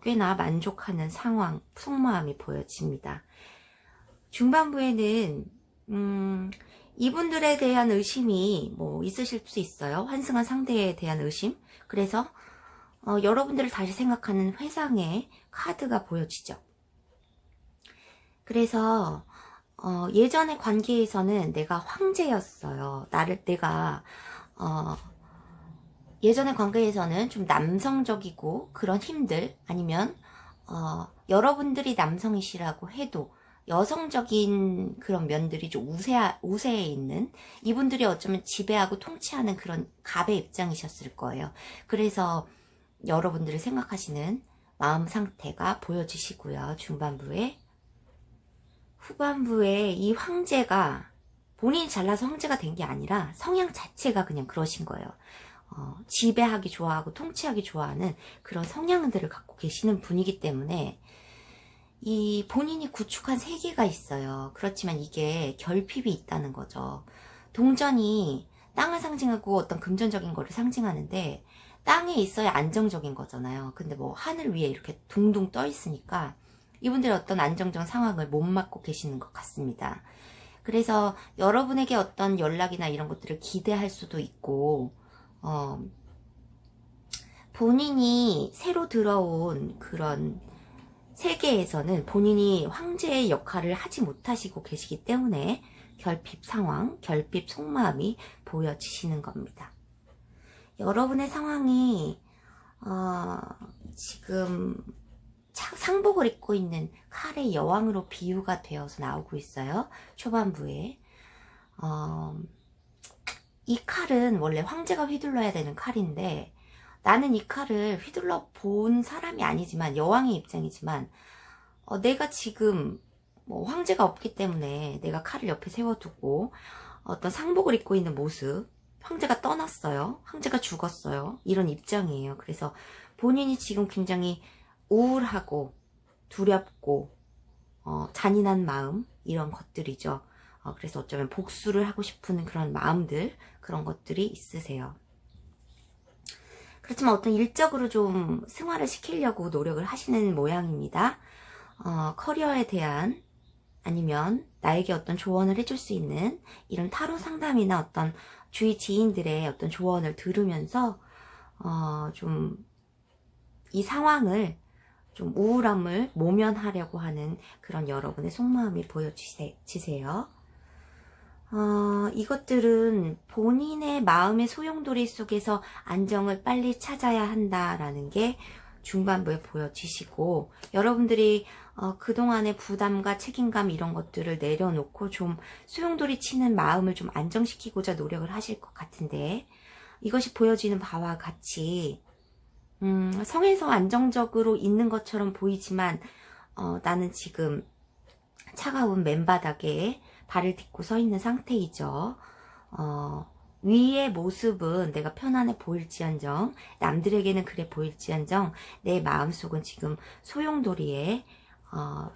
꽤나 만족하는 상황, 속마음이 보여집니다. 중반부에는 이분들에 대한 의심이 있으실 수 있어요. 환승한 상대에 대한 의심. 그래서 여러분들을 다시 생각하는 회상의 카드가 보여지죠. 그래서 예전의 관계에서는 내가 황제였어요. 예전의 관계에서는 좀 남성적이고 그런 힘들, 아니면 여러분들이 남성이시라고 해도 여성적인 그런 면들이 좀 우세해 있는, 이분들이 어쩌면 지배하고 통치하는 그런 갑의 입장이셨을 거예요. 그래서 여러분들을 생각하시는 마음 상태가 보여지시고요. 중반부에. 후반부에 이 황제가 본인이 잘나서 황제가 된 게 아니라 성향 자체가 그냥 그러신 거예요. 지배하기 좋아하고 통치하기 좋아하는 그런 성향들을 갖고 계시는 분이기 때문에 이 본인이 구축한 세계가 있어요. 그렇지만 이게 결핍이 있다는 거죠. 동전이 땅을 상징하고 어떤 금전적인 거를 상징하는데 땅에 있어야 안정적인 거잖아요. 근데 뭐 하늘 위에 이렇게 둥둥 떠 있으니까 이분들의 어떤 안정적 상황을 못 맡고 계시는 것 같습니다. 그래서 여러분에게 어떤 연락이나 이런 것들을 기대할 수도 있고 본인이 새로 들어온 그런 세계에서는 본인이 황제의 역할을 하지 못하시고 계시기 때문에 결핍 상황, 결핍 속마음이 보여지시는 겁니다. 여러분의 상황이 지금 상복을 입고 있는 칼의 여왕으로 비유가 되어서 나오고 있어요. 초반부에 이 칼은 원래 황제가 휘둘러야 되는 칼인데 나는 이 칼을 휘둘러 본 사람이 아니지만 여왕의 입장이지만 내가 지금 뭐 황제가 없기 때문에 내가 칼을 옆에 세워두고 어떤 상복을 입고 있는 모습, 황제가 떠났어요, 황제가 죽었어요, 이런 입장이에요. 그래서 본인이 지금 굉장히 우울하고 두렵고 잔인한 마음, 이런 것들이죠. 그래서 어쩌면 복수를 하고 싶은 그런 마음들, 그런 것들이 있으세요. 그렇지만 어떤 일적으로 좀 승화를 시키려고 노력을 하시는 모양입니다. 커리어에 대한 아니면 나에게 어떤 조언을 해줄 수 있는 이런 타로 상담이나 어떤 주위 지인들의 어떤 조언을 들으면서 좀 이 상황을 좀 우울함을 모면하려고 하는 그런 여러분의 속마음이 보여지세요. 이것들은 본인의 마음의 소용돌이 속에서 안정을 빨리 찾아야 한다라는 게 중반부에 보여지시고, 여러분들이 그동안의 부담과 책임감 이런 것들을 내려놓고 좀 소용돌이 치는 마음을 좀 안정시키고자 노력을 하실 것 같은데, 이것이 보여지는 바와 같이 성에서 안정적으로 있는 것처럼 보이지만 나는 지금 차가운 맨바닥에 발을 딛고 서 있는 상태이죠. 위의 모습은 내가 편안해 보일지언정, 남들에게는 그래 보일지언정 내 마음속은 지금 소용돌이에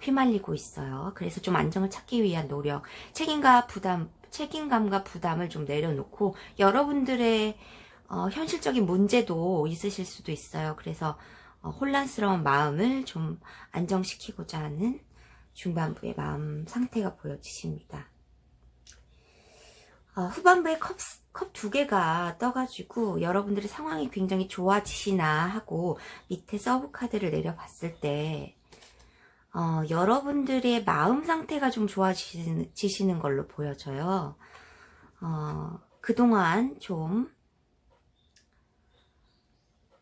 휘말리고 있어요. 그래서 좀 안정을 찾기 위한 노력, 책임감과 부담을 좀 내려놓고, 여러분들의 현실적인 문제도 있으실 수도 있어요. 그래서 혼란스러운 마음을 좀 안정시키고자 하는 중반부의 마음 상태가 보여지십니다. 후반부에 컵 두 개가 떠가지고 여러분들의 상황이 굉장히 좋아지시나 하고, 밑에 서브 카드를 내려봤을 때 여러분들의 마음 상태가 좀 좋아지시는 걸로 보여져요. 그동안 좀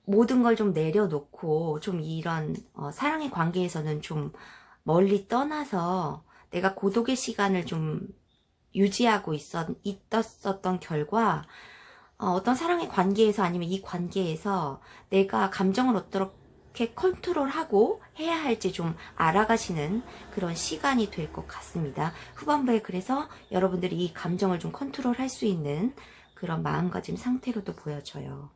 모든 걸 좀 내려놓고 좀 이런 사랑의 관계에서는 좀 멀리 떠나서 내가 고독의 시간을 좀 유지하고 있었던 결과 어떤 사랑의 관계에서 아니면 이 관계에서 내가 감정을 어떻게 컨트롤하고 해야 할지 좀 알아가시는 그런 시간이 될 것 같습니다. 후반부에 그래서 여러분들이 이 감정을 좀 컨트롤할 수 있는 그런 마음가짐 상태로도 보여져요.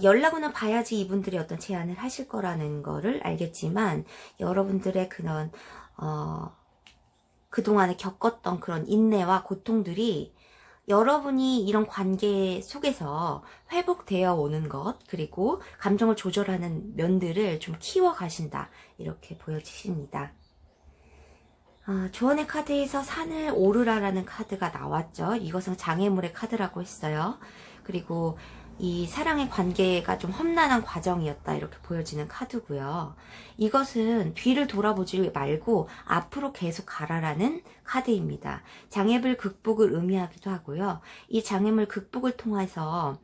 연락오는 봐야지 이분들이 어떤 제안을 하실 거라는 거를 알겠지만, 여러분들의 그런 그동안에 겪었던 그런 인내와 고통들이 여러분이 이런 관계 속에서 회복되어 오는 것, 그리고 감정을 조절하는 면들을 좀 키워가신다, 이렇게 보여지십니다. 조언의 카드에서 산을 오르라라는 카드가 나왔죠. 이것은 장애물의 카드라고 했어요. 그리고 이 사랑의 관계가 좀 험난한 과정이었다, 이렇게 보여지는 카드고요. 이것은 뒤를 돌아보지 말고 앞으로 계속 가라라는 카드입니다. 장애물 극복을 의미하기도 하고요. 이 장애물 극복을 통해서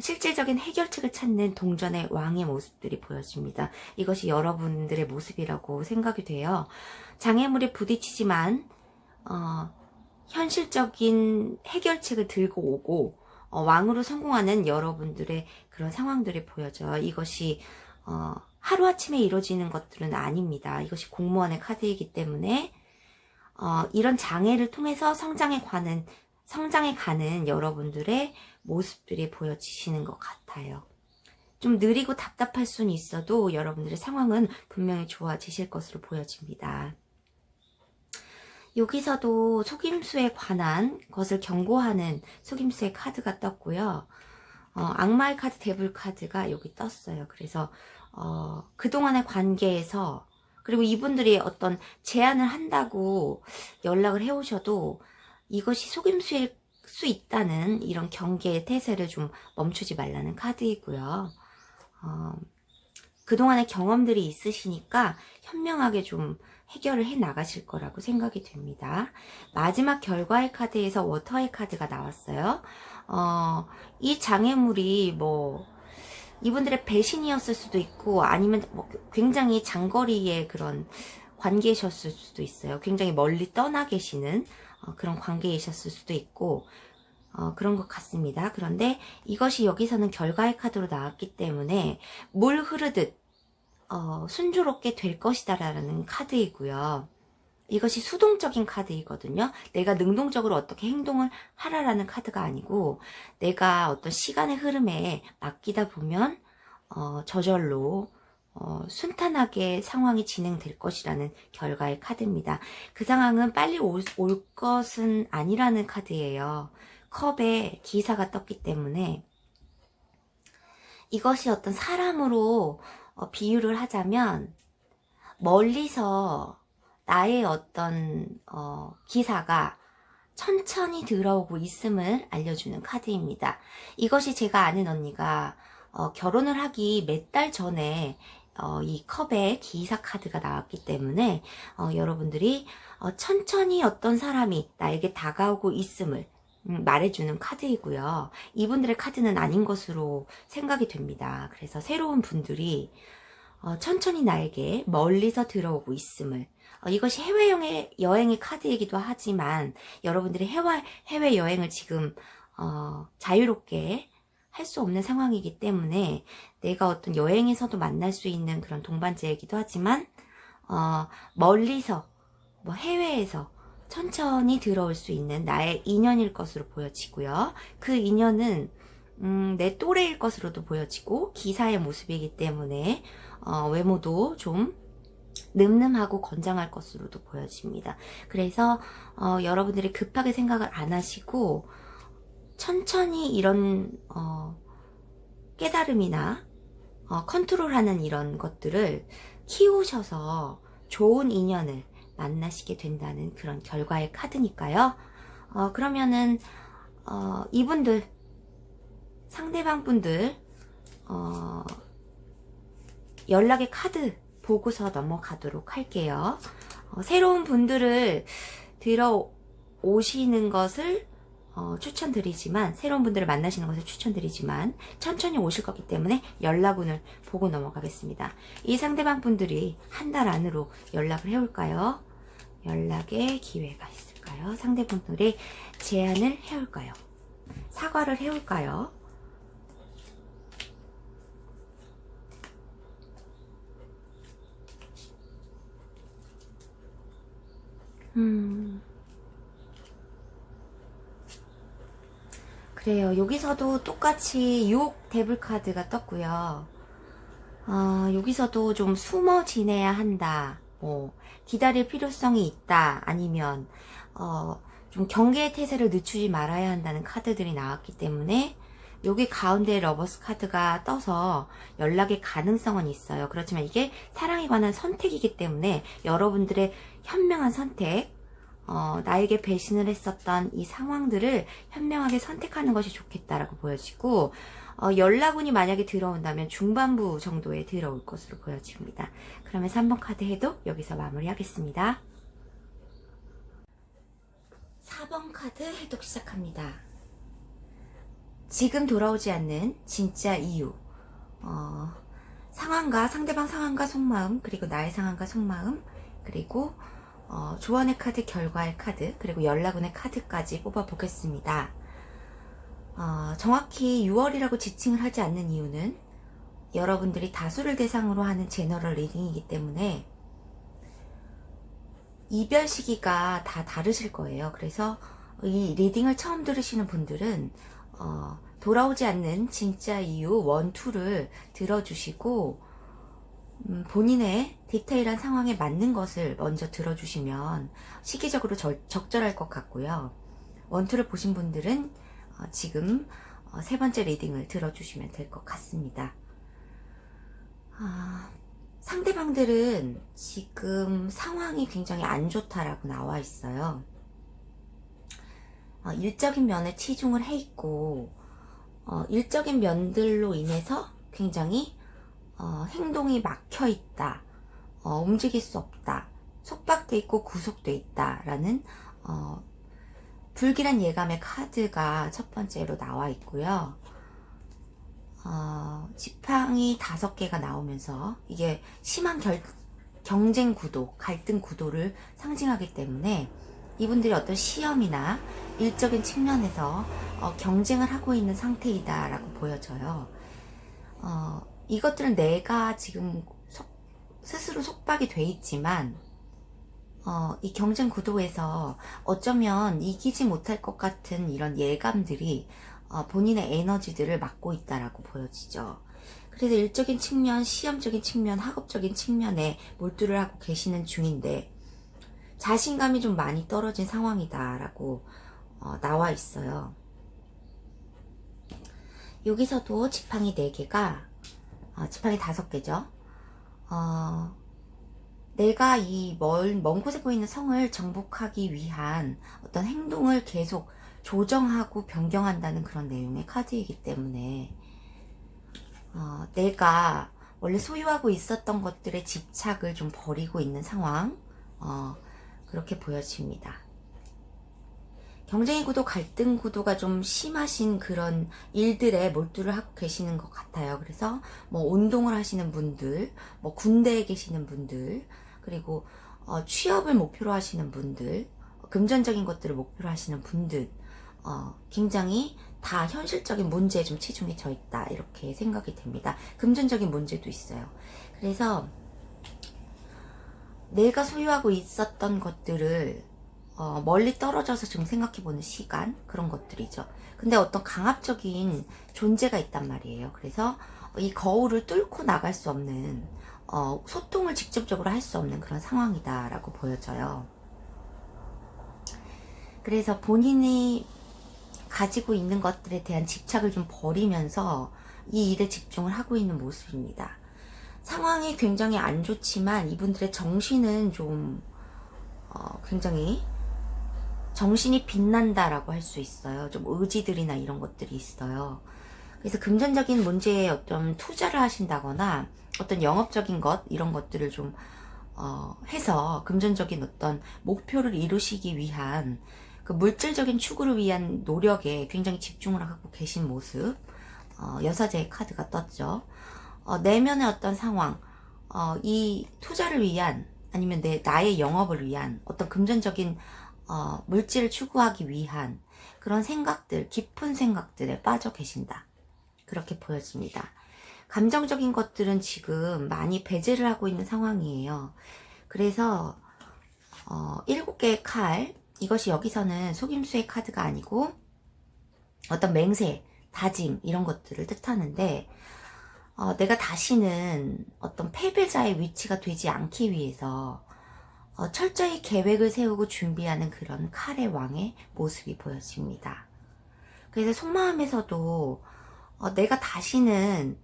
실질적인 해결책을 찾는 동전의 왕의 모습들이 보여집니다. 이것이 여러분들의 모습이라고 생각이 돼요. 장애물에 부딪히지만 현실적인 해결책을 들고 오고 왕으로 성공하는 여러분들의 그런 상황들이 보여져요. 이것이 하루아침에 이루어지는 것들은 아닙니다. 이것이 공무원의 카드이기 때문에 이런 장애를 통해서 성장해 가는 성장해가는 여러분들의 모습들이 보여지시는 것 같아요. 좀 느리고 답답할 수는 있어도 여러분들의 상황은 분명히 좋아지실 것으로 보여집니다. 여기서도 속임수에 관한 것을 경고하는 속임수의 카드가 떴고요. 악마의 카드, 데블 카드가 여기 떴어요. 그래서 그동안의 관계에서, 그리고 이분들이 어떤 제안을 한다고 연락을 해오셔도 이것이 속임수일 수 있다는 이런 경계의 태세를 좀 멈추지 말라는 카드이고요. 그동안의 경험들이 있으시니까 현명하게 좀 해결을 해 나가실 거라고 생각이 됩니다. 마지막 결과의 카드에서 워터의 카드가 나왔어요. 이 장애물이 뭐 이분들의 배신이었을 수도 있고, 아니면 뭐 굉장히 장거리의 그런 관계이셨을 수도 있어요. 굉장히 멀리 떠나 계시는 그런 관계이셨을 수도 있고, 그런 것 같습니다. 그런데 이것이 여기서는 결과의 카드로 나왔기 때문에 물 흐르듯 순조롭게 될 것이다 라는 카드이고요. 이것이 수동적인 카드이거든요. 내가 능동적으로 어떻게 행동을 하라라는 카드가 아니고, 내가 어떤 시간의 흐름에 맡기다 보면 저절로 순탄하게 상황이 진행될 것이라는 결과의 카드입니다. 그 상황은 빨리 올 것은 아니라는 카드예요. 컵에 기사가 떴기 때문에 이것이 어떤 사람으로 비유를 하자면, 멀리서 나의 어떤 기사가 천천히 들어오고 있음을 알려주는 카드입니다. 이것이 제가 아는 언니가 결혼을 하기 몇 달 전에 이 컵에 기사 카드가 나왔기 때문에 여러분들이 천천히 어떤 사람이 나에게 다가오고 있음을 말해주는 카드이고요. 이분들의 카드는 아닌 것으로 생각이 됩니다. 그래서 새로운 분들이 천천히 나에게 멀리서 들어오고 있음을, 이것이 해외여행의 카드이기도 하지만 여러분들이 해외여행을 지금 자유롭게 할 수 없는 상황이기 때문에 내가 어떤 여행에서도 만날 수 있는 그런 동반자이기도 하지만 멀리서 뭐 해외에서 천천히 들어올 수 있는 나의 인연일 것으로 보여지고요. 그 인연은 내 또래일 것으로도 보여지고, 기사의 모습이기 때문에 외모도 좀 늠름하고 건장할 것으로도 보여집니다. 그래서 여러분들이 급하게 생각을 안 하시고 천천히 이런 깨달음이나 컨트롤하는 이런 것들을 키우셔서 좋은 인연을 만나시게 된다는 그런 결과의 카드니까요. 그러면은 이분들, 상대방 분들 연락의 카드 보고서 넘어가도록 할게요. 새로운 분들을 들어오시는 것을 추천드리지만, 새로운 분들을 만나시는 것을 추천드리지만 천천히 오실 거기 때문에 연락운을 보고 넘어가겠습니다. 이 상대방 분들이 한 달 안으로 연락을 해올까요? 연락의 기회가 있을까요? 상대분들이 제안을 해올까요? 사과를 해올까요? 그래요. 여기서도 똑같이 유혹 데블 카드가 떴고요. 여기서도 좀 숨어 지내야 한다, 뭐 기다릴 필요성이 있다, 아니면 좀 경계의 태세를 늦추지 말아야 한다는 카드들이 나왔기 때문에 여기 가운데 러버스 카드가 떠서 연락의 가능성은 있어요. 그렇지만 이게 사랑에 관한 선택이기 때문에 여러분들의 현명한 선택, 나에게 배신을 했었던 이 상황들을 현명하게 선택하는 것이 좋겠다라고 보여지고, 연락운이 만약에 들어온다면 중반부 정도에 들어올 것으로 보여집니다. 그러면 3번 카드 해독 여기서 마무리하겠습니다. 4번 카드 해독 시작합니다. 지금 돌아오지 않는 진짜 이유, 상황과 상대방 상황과 속마음, 그리고 나의 상황과 속마음, 그리고 조언의 카드, 결과의 카드, 그리고 연락운의 카드까지 뽑아보겠습니다. 정확히 6월이라고 지칭을 하지 않는 이유는 여러분들이 다수를 대상으로 하는 제너럴 리딩이기 때문에 이별 시기가 다 다르실 거예요. 그래서 이 리딩을 처음 들으시는 분들은 돌아오지 않는 진짜 이유 1, 2를 들어주시고 본인의 디테일한 상황에 맞는 것을 먼저 들어주시면 시기적으로 적절할 것 같고요. 1, 2를 보신 분들은 지금 3번째 리딩을 들어주시면 될 것 같습니다. 상대방들은 지금 상황이 굉장히 안 좋다라고 나와 있어요. 일적인 면에 치중을 해 있고 일적인 면들로 인해서 굉장히 행동이 막혀 있다, 움직일 수 없다, 속박돼 있고 구속돼 있다 라는 불길한 예감의 카드가 첫 번째로 나와 있고요. 지팡이 5개가 나오면서 이게 심한 경쟁 구도, 갈등 구도를 상징하기 때문에 이분들이 어떤 시험이나 일적인 측면에서 경쟁을 하고 있는 상태이다 라고 보여져요. 이것들은 내가 지금 스스로 속박이 돼 있지만 이 경쟁 구도에서 어쩌면 이기지 못할 것 같은 이런 예감들이 본인의 에너지들을 막고 있다라고 보여지죠. 그래서 일적인 측면, 시험적인 측면, 학업적인 측면에 몰두를 하고 계시는 중인데 자신감이 좀 많이 떨어진 상황이다라고 나와 있어요. 여기서도 지팡이 4개가 지팡이 5개죠. 내가 이 먼 곳에 보이는 성을 정복하기 위한 어떤 행동을 계속 조정하고 변경한다는 그런 내용의 카드이기 때문에 내가 원래 소유하고 있었던 것들의 집착을 좀 버리고 있는 상황, 그렇게 보여집니다. 경쟁의 구도, 갈등 구도가 좀 심하신 그런 일들에 몰두를 하고 계시는 것 같아요. 그래서 뭐 운동을 하시는 분들, 뭐 군대에 계시는 분들, 그리고 취업을 목표로 하시는 분들, 금전적인 것들을 목표로 하시는 분들, 굉장히 다 현실적인 문제에 좀 치중해져 있다 이렇게 생각이 됩니다. 금전적인 문제도 있어요. 그래서 내가 소유하고 있었던 것들을 멀리 떨어져서 좀 생각해보는 시간, 그런 것들이죠. 근데 어떤 강압적인 존재가 있단 말이에요. 그래서 이 거울을 뚫고 나갈 수 없는, 소통을 직접적으로 할 수 없는 그런 상황이다 라고 보여져요. 그래서 본인이 가지고 있는 것들에 대한 집착을 좀 버리면서 이 일에 집중을 하고 있는 모습입니다. 상황이 굉장히 안 좋지만 이분들의 정신은 좀 굉장히 정신이 빛난다라고 할 수 있어요. 좀 의지들이나 이런 것들이 있어요. 그래서 금전적인 문제에 어떤 투자를 하신다거나 어떤 영업적인 것 이런 것들을 좀 해서 금전적인 어떤 목표를 이루시기 위한 그 물질적인 추구를 위한 노력에 굉장히 집중을 하고 계신 모습, 여사제의 카드가 떴죠. 내면의 어떤 상황, 이 투자를 위한 아니면 나의 영업을 위한 어떤 금전적인 물질을 추구하기 위한 그런 생각들, 깊은 생각들에 빠져 계신다. 그렇게 보여집니다. 감정적인 것들은 지금 많이 배제를 하고 있는 상황이에요. 그래서 7개의 칼, 이것이 여기서는 속임수의 카드가 아니고 어떤 맹세, 다짐 이런 것들을 뜻하는데 내가 다시는 어떤 패배자의 위치가 되지 않기 위해서 철저히 계획을 세우고 준비하는 그런 칼의 왕의 모습이 보여집니다. 그래서 속마음에서도 내가 다시는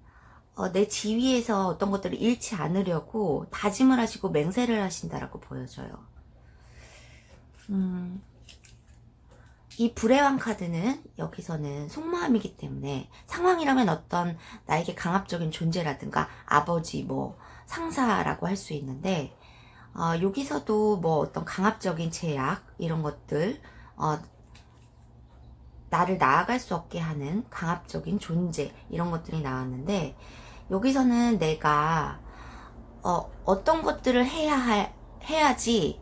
내 지위에서 어떤 것들을 잃지 않으려고 다짐을 하시고 맹세를 하신다라고 보여져요. 이 불의 왕 카드는 여기서는 속마음이기 때문에 상황이라면 어떤 나에게 강압적인 존재라든가 아버지, 뭐 상사라고 할 수 있는데 여기서도 뭐 어떤 강압적인 제약 이런 것들, 나를 나아갈 수 없게 하는 강압적인 존재 이런 것들이 나왔는데 여기서는 내가 어떤 것들을 해야지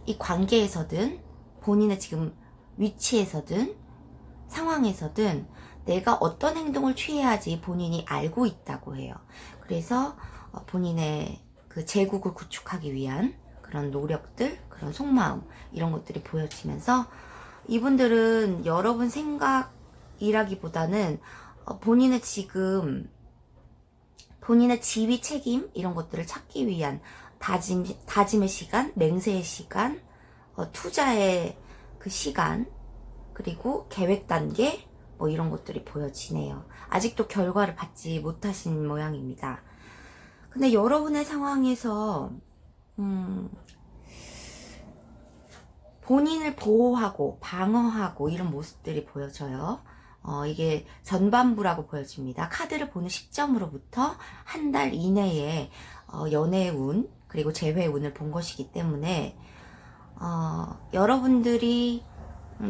이 관계에서든 본인의 지금 위치에서든 상황에서든 내가 어떤 행동을 취해야지 본인이 알고 있다고 해요. 그래서 본인의 그 제국을 구축하기 위한 그런 노력들, 그런 속마음 이런 것들이 보여지면서 이분들은 여러분 생각이라기보다는 본인의 지금 본인의 지위 책임 이런 것들을 찾기 위한 다짐의 시간, 맹세의 시간, 투자의 그 시간, 그리고 계획 단계 뭐 이런 것들이 보여지네요. 아직도 결과를 받지 못하신 모양입니다. 근데 여러분의 상황에서 본인을 보호하고 방어하고 이런 모습들이 보여져요. 이게 전반부라고 보여집니다. 카드를 보는 시점으로부터 한 달 이내에 연애의 운 그리고 재회의 운을 본 것이기 때문에 여러분들이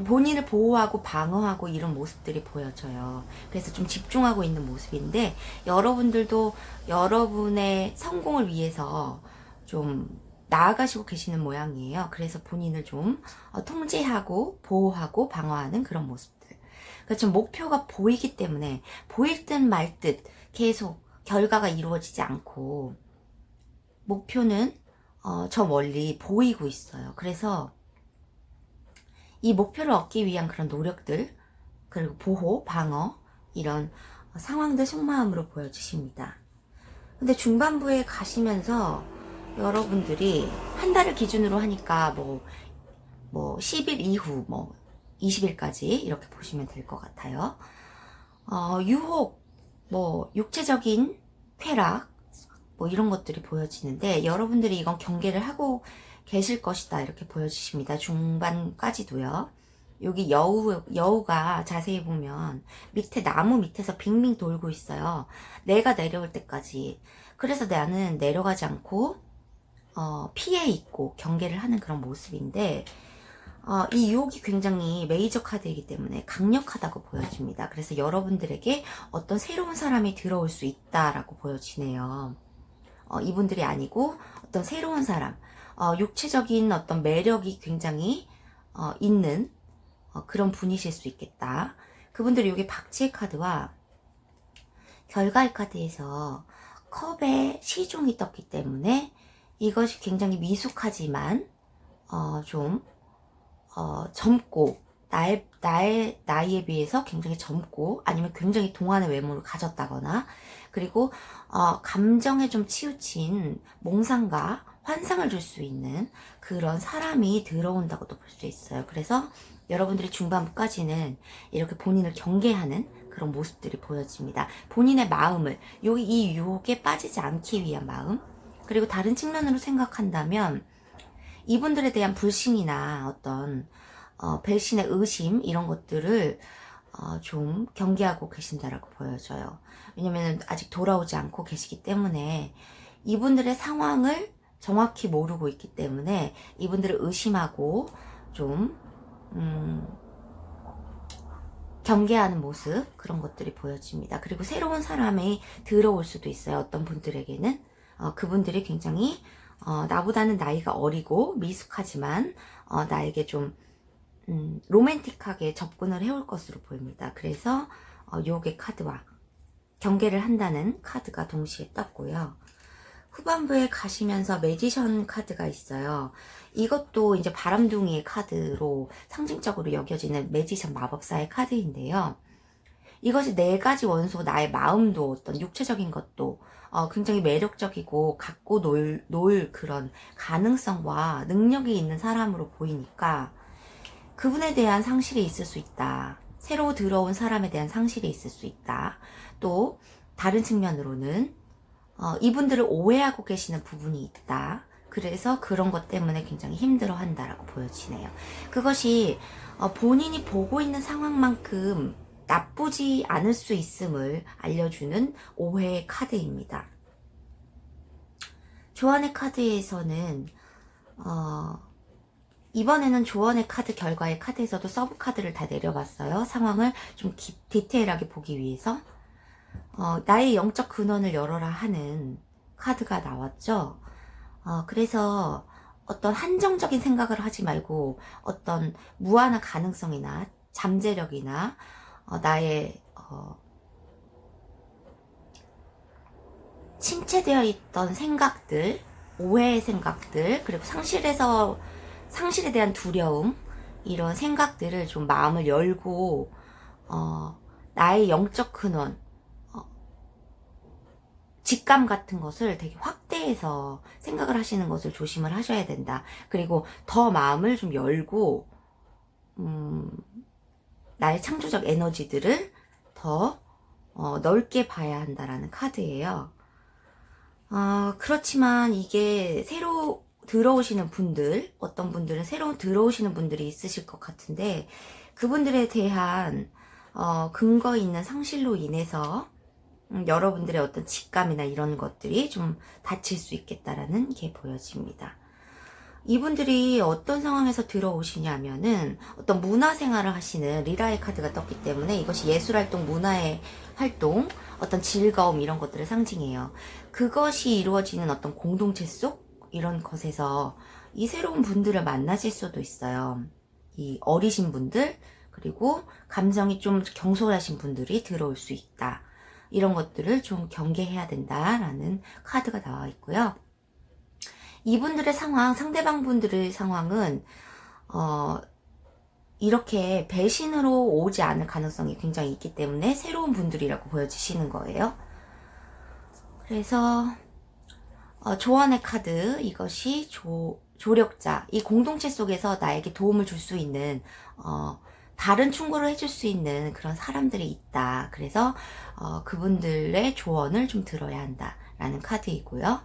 본인을 보호하고 방어하고 이런 모습들이 보여져요. 그래서 좀 집중하고 있는 모습인데 여러분들도 여러분의 성공을 위해서 좀 나아가시고 계시는 모양이에요. 그래서 본인을 좀 통제하고 보호하고 방어하는 그런 모습들. 그래서 좀 목표가 보이기 때문에 보일 듯 말 듯 계속 결과가 이루어지지 않고 목표는 저 멀리 보이고 있어요. 그래서 이 목표를 얻기 위한 그런 노력들 그리고 보호, 방어 이런 상황들 속마음으로 보여주십니다. 근데 중반부에 가시면서 여러분들이 한 달을 기준으로 하니까 뭐 10일 이후 뭐 20일까지 이렇게 보시면 될 것 같아요. 유혹, 뭐 육체적인 쾌락 뭐 이런 것들이 보여지는데 여러분들이 이건 경계를 하고 계실 것이다 이렇게 보여주십니다. 중반까지도요. 여기 여우가 자세히 보면 밑에 나무 밑에서 빙빙 돌고 있어요. 내가 내려올 때까지. 그래서 나는 내려가지 않고 피해 있고 경계를 하는 그런 모습인데 이 유혹이 굉장히 메이저 카드이기 때문에 강력하다고 보여집니다. 그래서 여러분들에게 어떤 새로운 사람이 들어올 수 있다라고 보여지네요. 이분들이 아니고 어떤 새로운 사람, 육체적인 어떤 매력이 굉장히 있는 그런 분이실 수 있겠다. 그분들이 여기 박쥐의 카드와 결과의 카드에서 컵에 시종이 떴기 때문에 이것이 굉장히 미숙하지만 좀 젊고 나의 나이에 비해서 굉장히 젊고 아니면 굉장히 동안의 외모를 가졌다거나 그리고 감정에 좀 치우친 몽상과 환상을 줄 수 있는 그런 사람이 들어온다고도 볼 수 있어요. 그래서 여러분들이 중반부까지는 이렇게 본인을 경계하는 그런 모습들이 보여집니다. 본인의 마음을 이 유혹에 빠지지 않기 위한 마음 그리고 다른 측면으로 생각한다면 이분들에 대한 불신이나 어떤 배신의 의심 이런 것들을 좀 경계하고 계신다라고 보여져요. 왜냐면 아직 돌아오지 않고 계시기 때문에 이분들의 상황을 정확히 모르고 있기 때문에 이분들을 의심하고 좀 경계하는 모습 그런 것들이 보여집니다. 그리고 새로운 사람이 들어올 수도 있어요. 어떤 분들에게는 그분들이 굉장히 나보다는 나이가 어리고 미숙하지만 나에게 좀 로맨틱하게 접근을 해올 것으로 보입니다. 그래서 요괴 카드와 경계를 한다는 카드가 동시에 떴고요. 후반부에 가시면서 매지션 카드가 있어요. 이것도 이제 바람둥이의 카드로 상징적으로 여겨지는 매지션 마법사의 카드인데요. 이것이 4가지 원소, 나의 마음도 어떤 육체적인 것도 굉장히 매력적이고 갖고 놀 그런 가능성과 능력이 있는 사람으로 보이니까 그분에 대한 상실이 있을 수 있다. 새로 들어온 사람에 대한 상실이 있을 수 있다. 또 다른 측면으로는 이분들을 오해하고 계시는 부분이 있다. 그래서 그런 것 때문에 굉장히 힘들어 한다라고 보여지네요. 그것이 본인이 보고 있는 상황만큼 나쁘지 않을 수 있음을 알려주는 오해의 카드입니다. 조언의 카드에서는 이번에는 조언의 카드 결과의 카드에서도 서브 카드를 다 내려봤어요. 상황을 좀 디테일하게 보기 위해서 나의 영적 근원을 열어라 하는 카드가 나왔죠. 그래서 어떤 한정적인 생각을 하지 말고 어떤 무한한 가능성이나 잠재력이나 나의 침체되어 있던 생각들 오해의 생각들, 그리고 상실에 대한 두려움, 이런 생각들을 좀 마음을 열고 나의 영적 근원, 직감 같은 것을 되게 확대해서 생각을 하시는 것을 조심을 하셔야 된다. 그리고 더 마음을 좀 열고 나의 창조적 에너지들을 더 넓게 봐야 한다라는 카드예요. 그렇지만 이게 새로 들어오시는 분들, 어떤 분들은 새로 들어오시는 분들이 있으실 것 같은데, 그분들에 대한 근거 있는 상실로 인해서 여러분들의 어떤 직감이나 이런 것들이 좀 다칠 수 있겠다라는 게 보여집니다. 이분들이 어떤 상황에서 들어오시냐면은 어떤 문화생활을 하시는 리라의 카드가 떴기 때문에 이것이 예술활동, 문화의 활동, 어떤 즐거움 이런 것들을 상징해요. 그것이 이루어지는 어떤 공동체 속 이런 것에서 이 새로운 분들을 만나실 수도 있어요. 이 어리신 분들, 그리고 감정이 좀 경솔하신 분들이 들어올 수 있다. 이런 것들을 좀 경계해야 된다라는 카드가 나와 있고요. 이분들의 상황, 상대방 분들의 상황은 이렇게 배신으로 오지 않을 가능성이 굉장히 있기 때문에 새로운 분들이라고 보여지시는 거예요. 그래서 조언의 카드, 이것이 조력자, 이 공동체 속에서 나에게 도움을 줄 수 있는 다른 충고를 해줄 수 있는 그런 사람들이 있다. 그래서 그분들의 조언을 좀 들어야 한다라는 카드이고요.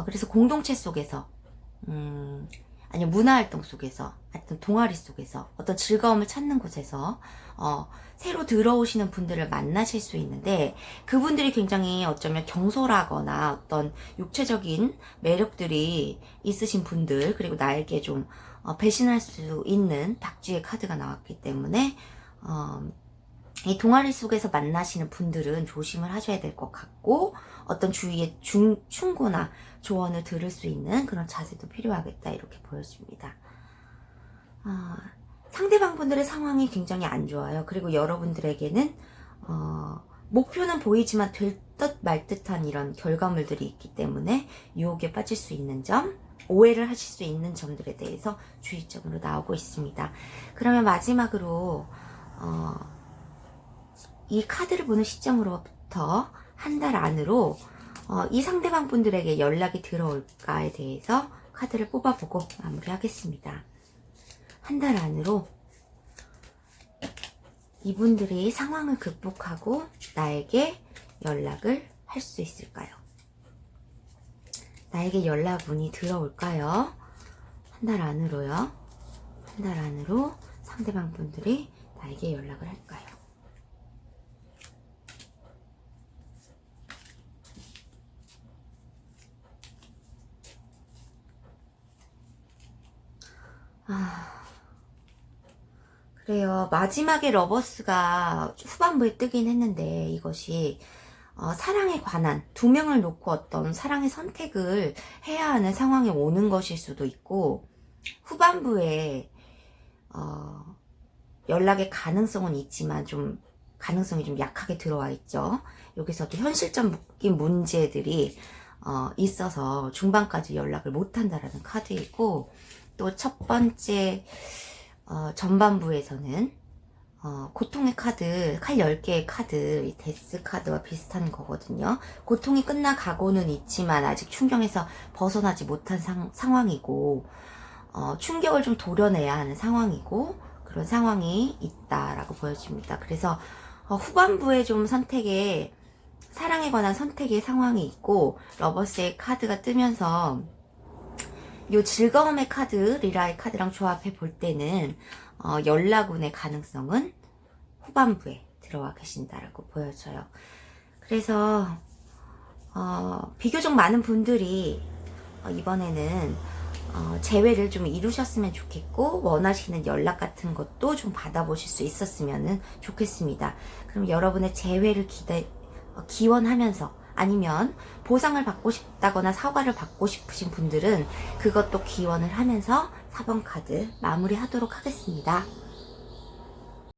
그래서 공동체 속에서 아니면 문화활동 속에서, 어떤 동아리 속에서, 어떤 즐거움을 찾는 곳에서 새로 들어오시는 분들을 만나실 수 있는데, 그분들이 굉장히 어쩌면 경솔하거나 어떤 육체적인 매력들이 있으신 분들, 그리고 나에게 좀 배신할 수 있는 박쥐의 카드가 나왔기 때문에 이 동아리 속에서 만나시는 분들은 조심을 하셔야 될 것 같고, 어떤 주위의 충고나 조언을 들을 수 있는 그런 자세도 필요하겠다, 이렇게 보여집니다. 상대방 분들의 상황이 굉장히 안 좋아요. 그리고 여러분들에게는 목표는 보이지만 될 듯 말 듯한 이런 결과물들이 있기 때문에 유혹에 빠질 수 있는 점, 오해를 하실 수 있는 점들에 대해서 주의점으로 나오고 있습니다. 그러면 마지막으로 이 카드를 보는 시점으로부터 한 달 안으로 이 상대방 분들에게 연락이 들어올까에 대해서 카드를 뽑아보고 마무리하겠습니다. 한 달 안으로 이분들이 상황을 극복하고 나에게 연락을 할 수 있을까요? 나에게 연락문이 들어올까요? 한 달 안으로요. 한 달 안으로 상대방 분들이 나에게 연락을 할까요? 그래요. 마지막에 러버스가 후반부에 뜨긴 했는데, 이것이 사랑에 관한, 두 명을 놓고 어떤 사랑의 선택을 해야 하는 상황에 오는 것일 수도 있고, 후반부에 연락의 가능성은 있지만 가능성이 좀 약하게 들어와 있죠. 여기서도 현실적인 문제들이 있어서 중반까지 연락을 못 한다라는 카드이고, 또 첫 번째 전반부에서는 고통의 카드, 칼 10개의 카드, 이 데스 카드와 비슷한 거거든요. 고통이 끝나가고는 있지만 아직 충격에서 벗어나지 못한 상황이고, 충격을 좀 도려내야 하는 상황이고, 그런 상황이 있다라고 보여집니다. 그래서 후반부에 좀 사랑에 관한 선택의 상황이 있고, 러버스의 카드가 뜨면서 요 즐거움의 카드, 리라의 카드랑 조합해 볼 때는 연락운의 가능성은 후반부에 들어와 계신다라고 보여져요. 그래서 비교적 많은 분들이 이번에는 재회를 좀 이루셨으면 좋겠고, 원하시는 연락 같은 것도 좀 받아보실 수 있었으면 좋겠습니다. 그럼 여러분의 재회를 기원하면서, 아니면 보상을 받고 싶다거나 사과를 받고 싶으신 분들은 그것도 기원을 하면서 4번 카드 마무리하도록 하겠습니다.